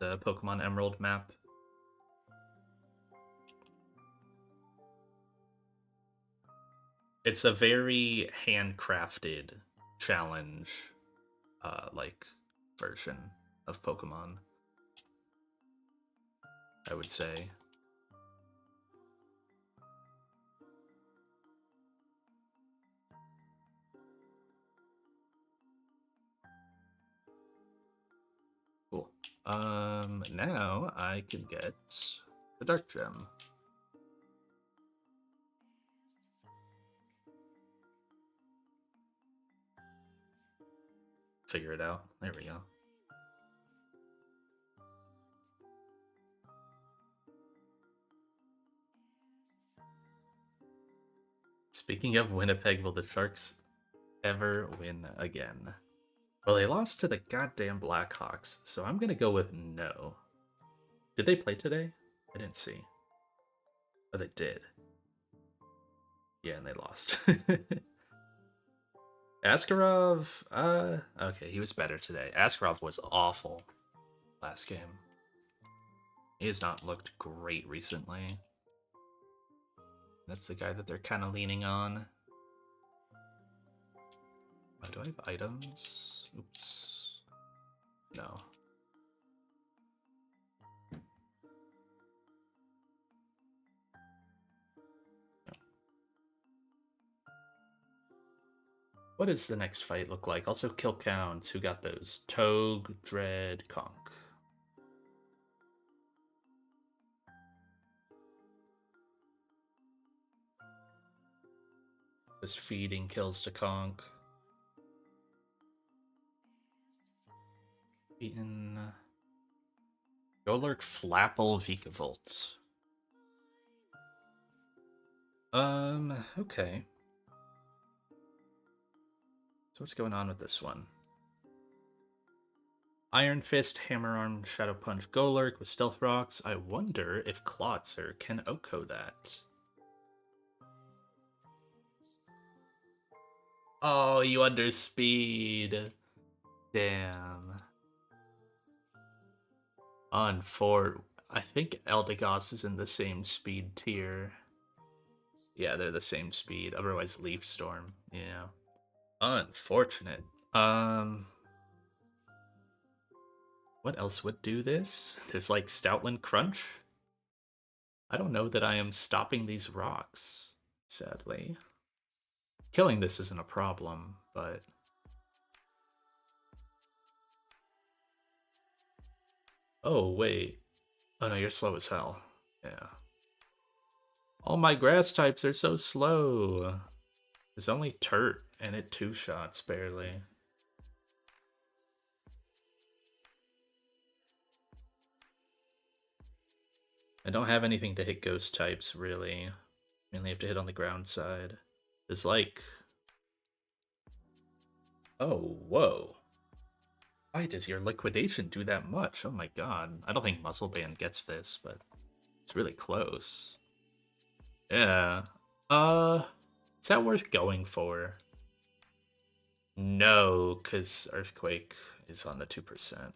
Pokemon Emerald map. It's a very handcrafted challenge like version of Pokemon, I would say. Cool. Now I can get the Dark Gem. Figure it out. There we go. Speaking of Winnipeg, will the Sharks ever win again? Well, they lost to the goddamn Blackhawks, so I'm gonna go with no. Did they play today? I didn't see. Oh, they did. Yeah, and they lost. Askarov, okay, he was better today. Askarov was awful last game. He has not looked great recently. That's the guy that they're kind of leaning on. Do I have items? Oops. No. What does the next fight look like? Also, kill counts. Who got those? Togue, Dread, Conk. Just feeding kills to Conk. Beaten. Golurk, Flapple, Vikavolt. Okay. So what's going on with this one? Iron Fist, Hammer Arm, Shadow Punch, Golurk with Stealth Rocks. I wonder if Klotzer can Oko that. Oh, you underspeed. Damn. I think Eldegoss is in the same speed tier. Yeah, they're the same speed. Otherwise, Leaf Storm. Yeah. Unfortunate. What else would do this? There's like Stoutland Crunch. I don't know that I am stopping these rocks, sadly. Killing this isn't a problem, but... Oh, wait. Oh no, you're slow as hell. Yeah. All my grass types are so slow. There's only Turt, and it two shots, barely. I don't have anything to hit ghost types, really. Mainly have to hit on the ground side. There's like... Oh, whoa. Why does your liquidation do that much? Oh my god. I don't think Muscle Band gets this, but it's really close. Yeah. Is that worth going for? No, because Earthquake is on the 2%.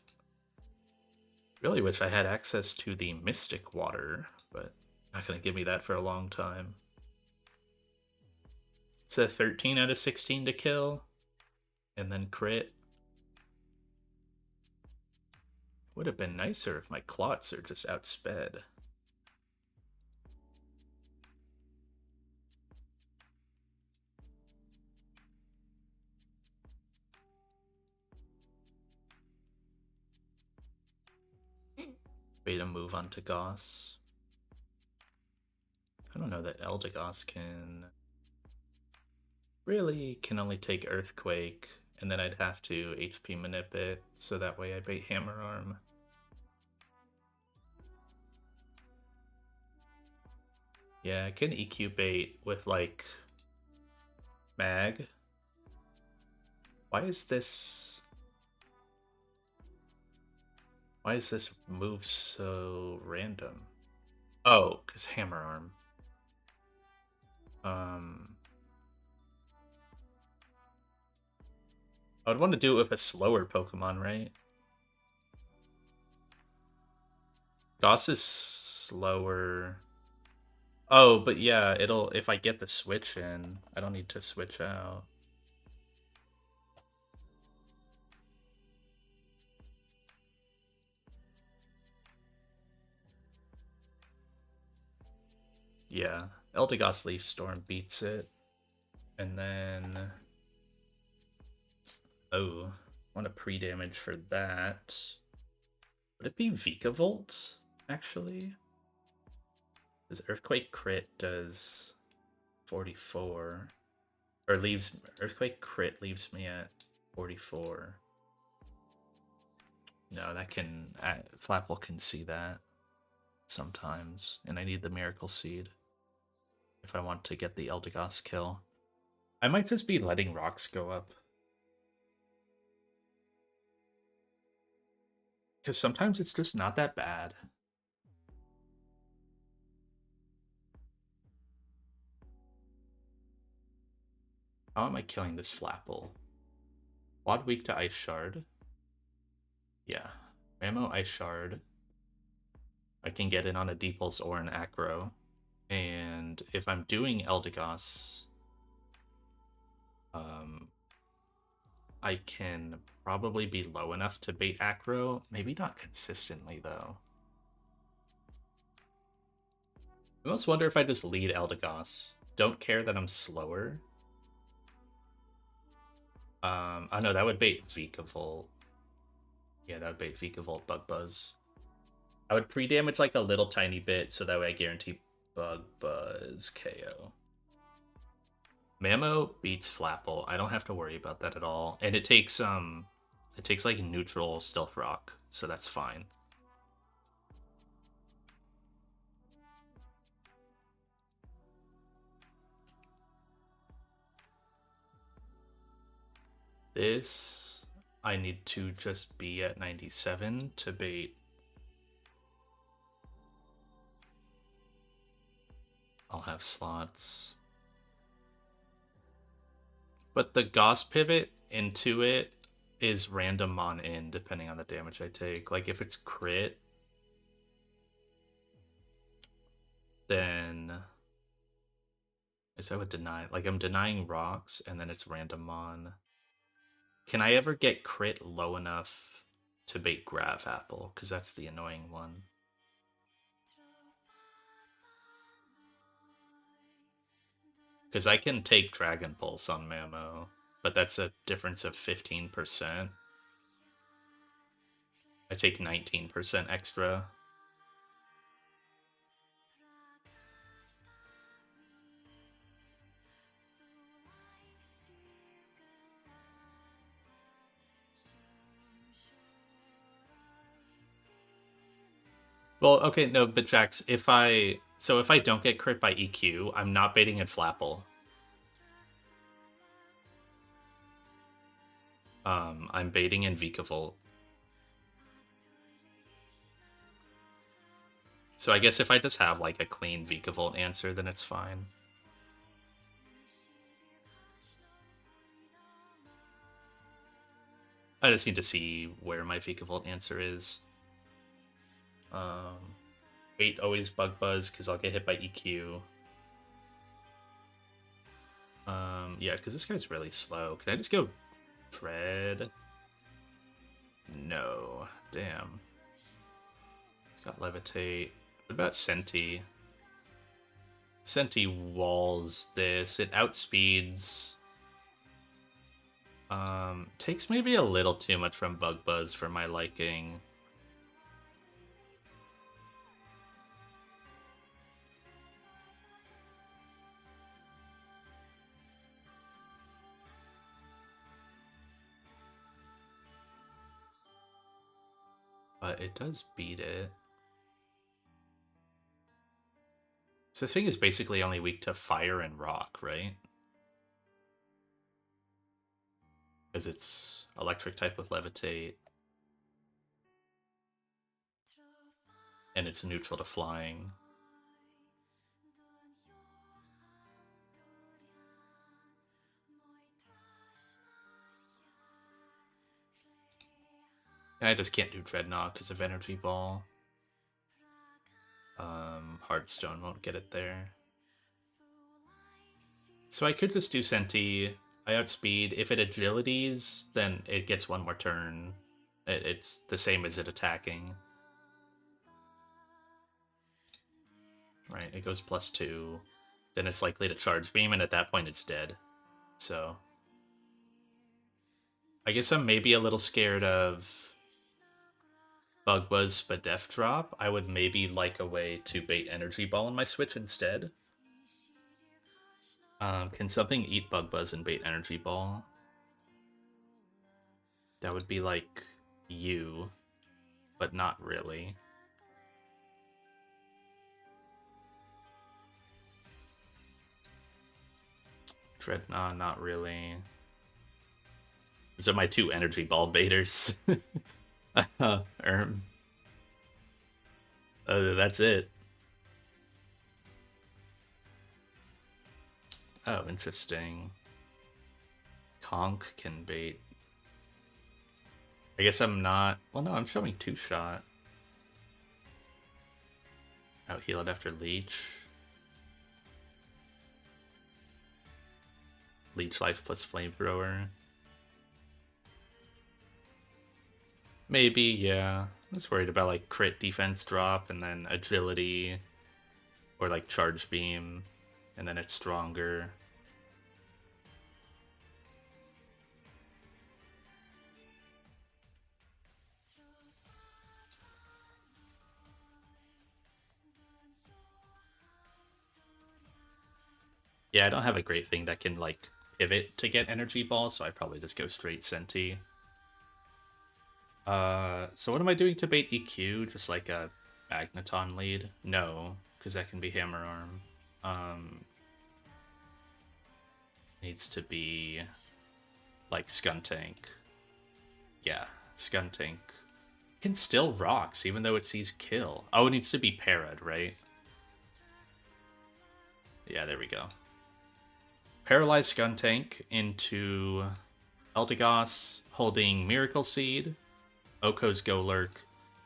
Really wish I had access to the Mystic Water, but not gonna give me that for a long time. It's a 13 out of 16 to kill, and then crit. Would have been nicer if my clots are just outsped. Beta move onto Goss. I don't know that Eldegoss can... Really can only take Earthquake, and then I'd have to HP manip it, so that way I bait Hammer Arm. Yeah, I can EQ bait with, like, Mag. Why is this... Why is this move so random? Oh, because Hammer Arm. I would want to do it with a slower Pokemon, right? Goss is slower. Oh, but yeah, it'll... If I get the switch in, I don't need to switch out. Yeah, Eldegoss Leaf Storm beats it. And then... Oh, want a pre-damage for that. Would it be Vikavolt, actually? Because Earthquake crit does 44. Or leaves... Earthquake crit leaves me at 44. No, that can... Flapple can see that sometimes. And I need the Miracle Seed if I want to get the Eldegoss kill. I might just be letting rocks go up. Because sometimes it's just not that bad. How am I killing this Flapple? Quad weak to Ice Shard. Yeah. Ammo Ice Shard. I can get in on a Deep Pulse or an Acro. And if I'm doing Eldegoss, I can probably be low enough to bait Acro. Maybe not consistently, though. I almost wonder if I just lead Eldegoss. Don't care that I'm slower. Oh no, that would bait Vikavolt. Yeah, that would bait Vikavolt Bug Buzz. I would pre-damage like a little tiny bit, so that way I guarantee Bug Buzz KO. Mamo beats Flapple. I don't have to worry about that at all. And it takes like neutral Stealth Rock, so that's fine. This I need to just be at 97 to bait. I'll have slots. But the Goss pivot into it is random on in, depending on the damage I take. Like, if it's crit, then... I guess I would deny... Like, I'm denying rocks, and then it's random on. Can I ever get crit low enough to bait Grav Apple? Because that's the annoying one. Because I can take Dragon Pulse on Mamo, but that's a difference of 15%. I take 19% extra. Well, okay, no, but Jax, if I don't get crit by EQ, I'm not baiting at Flapple. I'm baiting in Vikavolt. So I guess if I just have like a clean Vikavolt answer, then it's fine. I just need to see where my Vikavolt answer is. 8 always Bug Buzz because I'll get hit by EQ. Yeah, because this guy's really slow. Can I just go Dread? No. Damn. It's got Levitate. What about Senti? Senti walls this. It outspeeds. Takes maybe a little too much from Bug Buzz for my liking. But it does beat it. So this thing is basically only weak to fire and rock, right? Because it's electric type with levitate. And it's neutral to flying. And I just can't do Dreadnought because of Energy Ball. Heartstone won't get it there. So I could just do Senti. I outspeed. If it agilities, then it gets one more turn. It's the same as it attacking. Right, it goes +2. Then it's likely to charge beam, and at that point it's dead. So I guess I'm maybe a little scared of Bug Buzz but Def Drop. I would maybe like a way to bait Energy Ball on my Switch instead. Can something eat Bug Buzz and bait Energy Ball? That would be like you, but not really. Dreadnought, not really. Those are my 2 Energy Ball baiters. That's it. Oh, interesting. Conk can bait. I guess I'm not... Well, no, I'm showing 2-shot. Out heal it after Leech. Leech life plus Flamethrower. Maybe, yeah. I was worried about like crit defense drop and then agility or like charge beam and then it's stronger. Yeah, I don't have a great thing that can like pivot to get energy ball, so I probably just go straight Senti. So what am I doing to bait EQ? Just like a Magneton lead? No, because that can be Hammer Arm. Needs to be like Skuntank. Yeah, Skuntank. Can still rocks, even though it sees kill. Oh, it needs to be parried, right? Yeah, there we go. Paralyze Skuntank into Eldegoss, holding Miracle Seed. Oko's Golurk.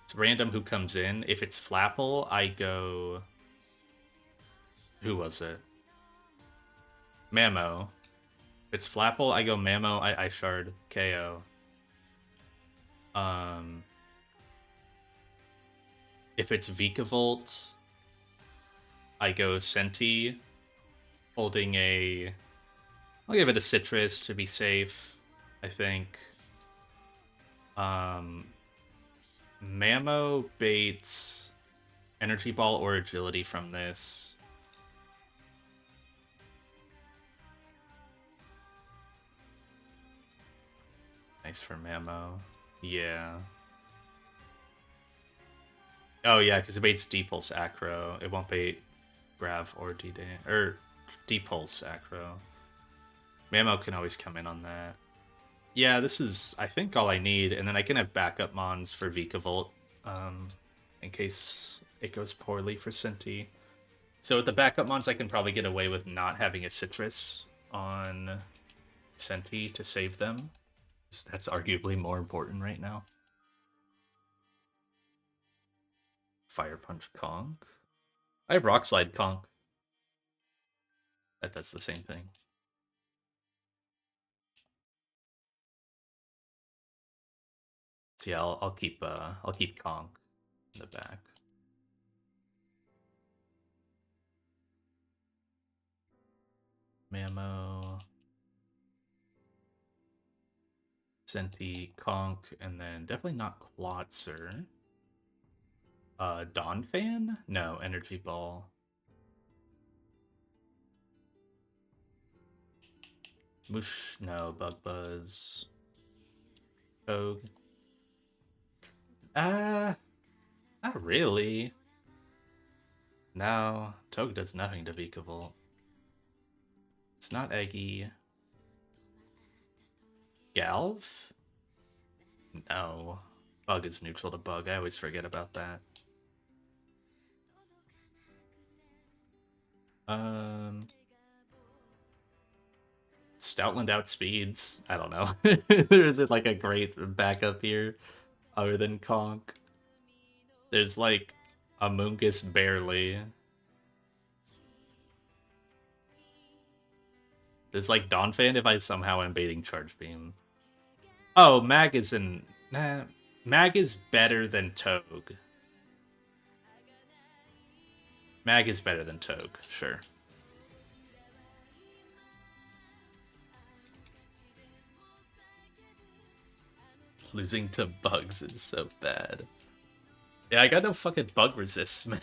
It's random who comes in. If it's Flapple, I go... Who was it? Mamo. If it's Flapple, I go Mamo, I Shard, KO. If it's Vikavolt, I go Senti, holding a... I'll give it a Citrus to be safe, I think. Mamo baits Energy Ball or Agility from this. Nice for Mamo. Yeah. Oh yeah, because it baits D-Pulse Acro. It won't bait Grav or D-Day. Or D-Pulse Acro. Mamo can always come in on that. Yeah, this is, I think, all I need, and then I can have backup mons for Vikavolt, in case it goes poorly for Cinti. So with the backup mons, I can probably get away with not having a Citrus on Cinti to save them. That's arguably more important right now. Fire Punch Conk. I have Rock Slide Conk. That does the same thing. So yeah, I'll keep Conk in the back. Mamo, Senti, Conk, and then definitely not Klotzer. Dawn Fan? No, Energy Ball. Moosh? No, Bug Buzz. Togue? Not really. No, Togue does nothing to Vikavolt. It's not Eggy. Galv? No. Bug is neutral to Bug. I always forget about that. Stoutland outspeeds. I don't know. There isn't like a great backup here other than Conk. There's like a Mungus barely. There's like Donphan if I somehow am baiting Charge Beam. Oh, Mag is in. Nah, Mag is better than Togue. Mag is better than Togue, sure. Losing to bugs is so bad. Yeah, I got no fucking bug resist, man.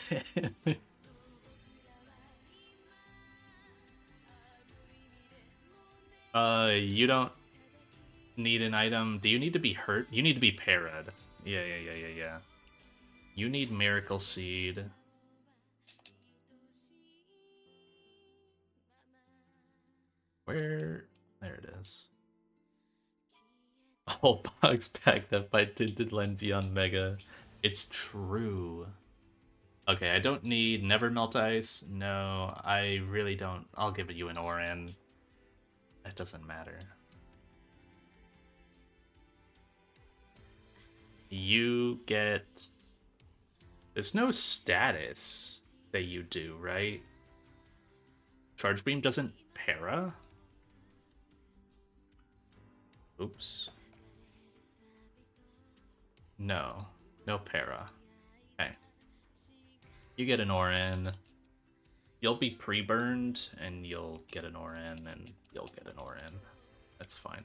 You don't need an item. Do you need to be hurt? You need to be parad. Yeah. You need Miracle Seed. Where? There it is. All bugs backed up by Tinted Lenzion Mega. It's true. Okay, I don't need Never Melt Ice. No, I really don't. I'll give you an Oran. That doesn't matter. You get... There's no status that you do, right? Charge Beam doesn't para? Oops. No. No para. Okay. You get an Oran. You'll be pre-burned, and you'll get an Oran, and you'll get an Oran. That's fine.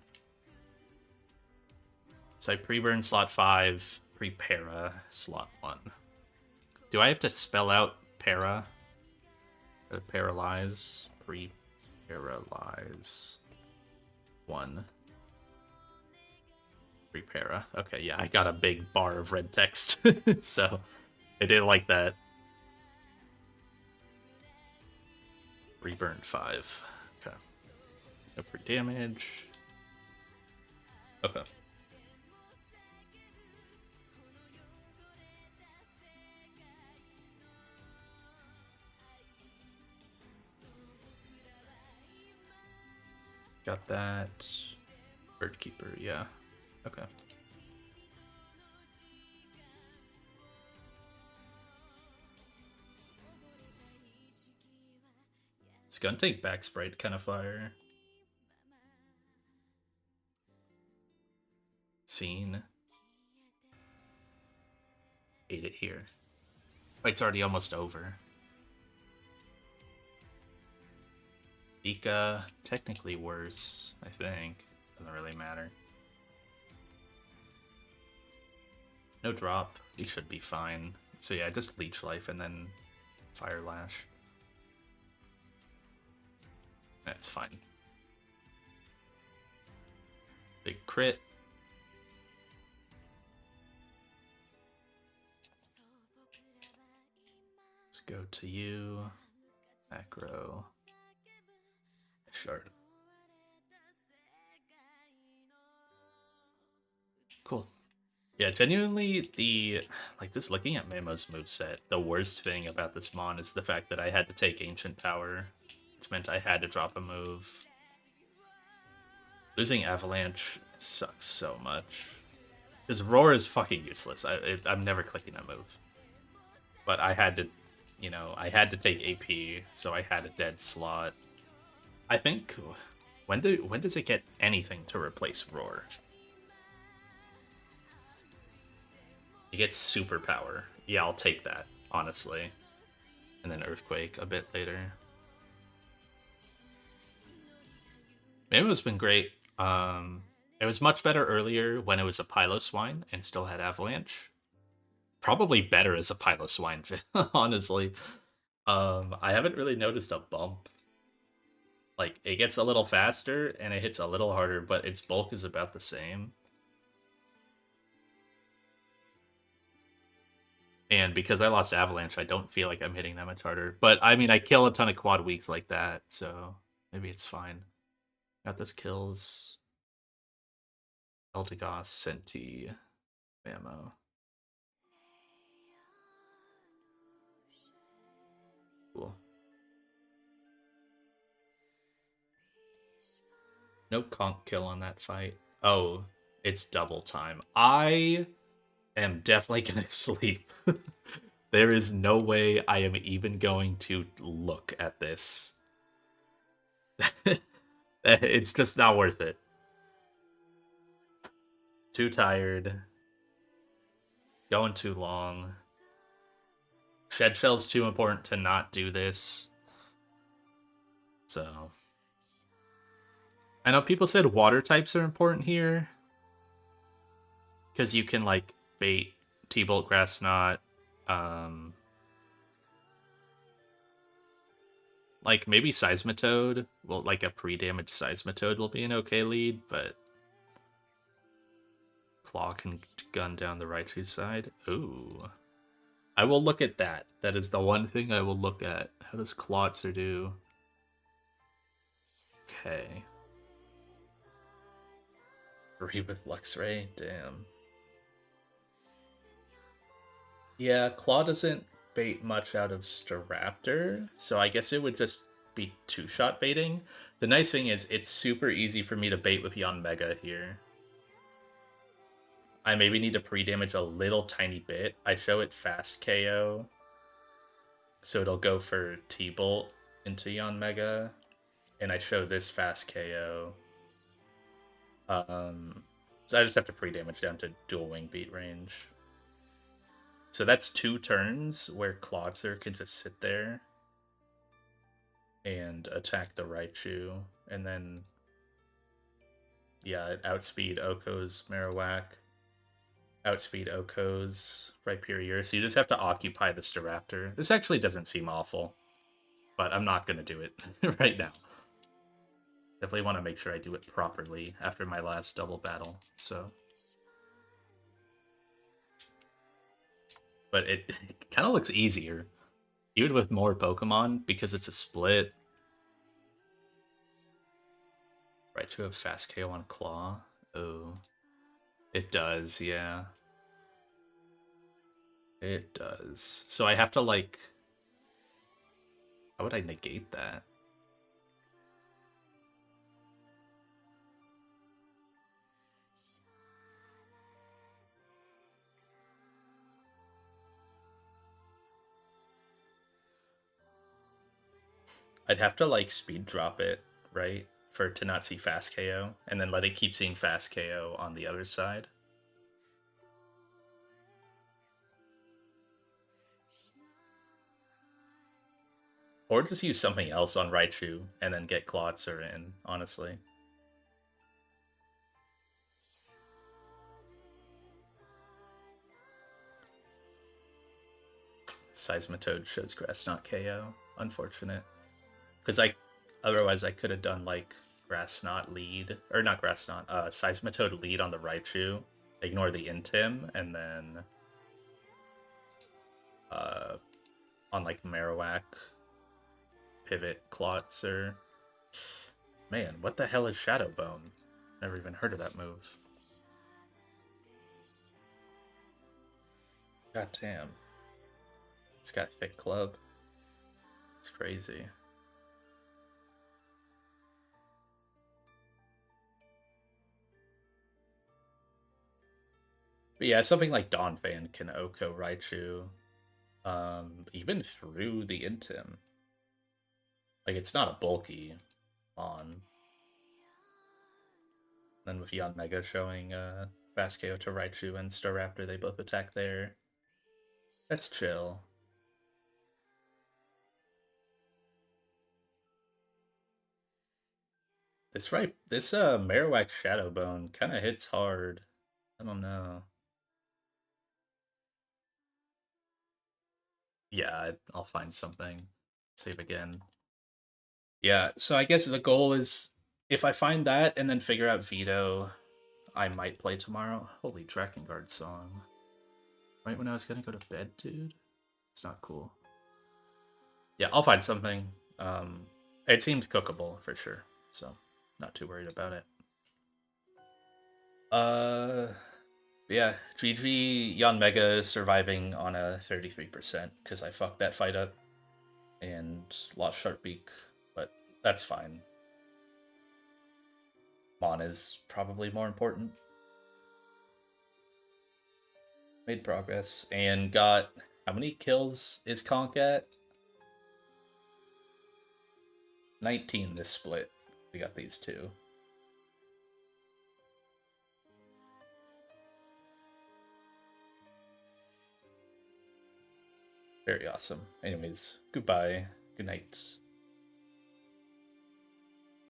So I pre-burn slot 5, pre-para slot 1. Do I have to spell out para? Paralyze? Pre-paralyze 1. Pre-para. Okay, yeah, I got a big bar of red text, so I didn't like that. Reburned 5. Okay. No pre-damage. Okay. Got that. Birdkeeper, yeah. Okay. It's gonna take back sprite kind of fire. Scene. Hate it here. Fight's already almost over. Ika, technically worse, I think. Doesn't really matter. No drop. He should be fine. So yeah, just Leech Life and then Fire Lash. That's fine. Big crit. to you. Macro. Shard. Cool. Yeah, genuinely, just looking at Memo's moveset, the worst thing about this Mon is the fact that I had to take Ancient Power, which meant I had to drop a move. Losing Avalanche sucks so much. Because Roar is fucking useless. I'm never clicking that move. But I had to, I had to take AP, so I had a dead slot. I think, when does it get anything to replace Roar? It gets Superpower. Yeah, I'll take that, honestly. And then Earthquake a bit later. Memo's been great. It was much better earlier when it was a Piloswine and still had Avalanche. Probably better as a Piloswine, honestly. I haven't really noticed a bump. Like, it gets a little faster and it hits a little harder, but its bulk is about the same. And because I lost Avalanche, I don't feel like I'm hitting that much harder. But, I mean, I kill a ton of quad weaks like that, so maybe it's fine. Got those kills. Eldegoss, Senti, Ammo. Cool. No conk kill on that fight. Oh, it's double time. I am definitely gonna sleep. There is no way I am even going to look at this. It's just not worth it. Too tired. Going too long. Shed Shell's too important to not do this. So. I know people said water types are important here. Because you can, like, bait T-Bolt, Grass Knot. Like, maybe Seismitoad. Well, like, a pre-damaged Seismitoad will be an okay lead, but Claw can gun down the Raichu side. Ooh. I will look at that. That is the one thing I will look at. How does Clawitzer do? Okay. 3 with Luxray? Damn. Yeah, Claw doesn't bait much out of Staraptor, so I guess it would just be 2-shot baiting. The nice thing is, it's super easy for me to bait with Yanmega here. I maybe need to pre-damage a little tiny bit. I show it fast KO, so it'll go for T-Bolt into Yanmega, and I show this fast KO. So I just have to pre-damage down to dual wing beat range. So that's 2 turns where Clawitzer can just sit there and attack the Raichu, and then, yeah, outspeed Oko's Marowak, outspeed Oko's Rhyperior, so you just have to occupy the Staraptor. This actually doesn't seem awful, but I'm not going to do it right now. Definitely want to make sure I do it properly after my last double battle, so... But it kind of looks easier, even with more Pokemon, because it's a split. Raichu have fast KO on Claw. Oh, it does, yeah. It does. So I have to, like... How would I negate that? I'd have to, like, speed drop it, right? For it to not see fast KO, and then let it keep seeing fast KO on the other side. Or just use something else on Raichu, and then get Clawitzer in, honestly. Seismitoad shows Grass Knot KO. Unfortunate. Because otherwise I could have done, like, Grass Knot lead, or not Grass Knot, Seismitoad lead on the Raichu, ignore the Intim, and then on like Marowak, Pivot, Klotz, or man, what the hell is Shadow Bone? Never even heard of that move. God damn. It's got thick club. It's crazy. But yeah, something like Donphan can Oko Raichu, even through the Intim. Like, it's not a bulky on. Then with Yanmega showing Fast KO to Raichu and Staraptor, they both attack there. That's chill. This Marowak Shadow Bone kind of hits hard. I don't know. Yeah, I'll find something. Save again. Yeah, so I guess the goal is if I find that and then figure out Veto, I might play tomorrow. Holy Drakengard song. Right when I was gonna go to bed, dude. It's not cool. Yeah, I'll find something. It seems cookable for sure, so not too worried about it. Uh, yeah, GG Yanmega is surviving on a 33% because I fucked that fight up and lost Sharpbeak, but that's fine. Mon is probably more important. Made progress and got how many kills is Conk at? 19 this split. We got these two. Very awesome. Anyways, goodbye. Good night.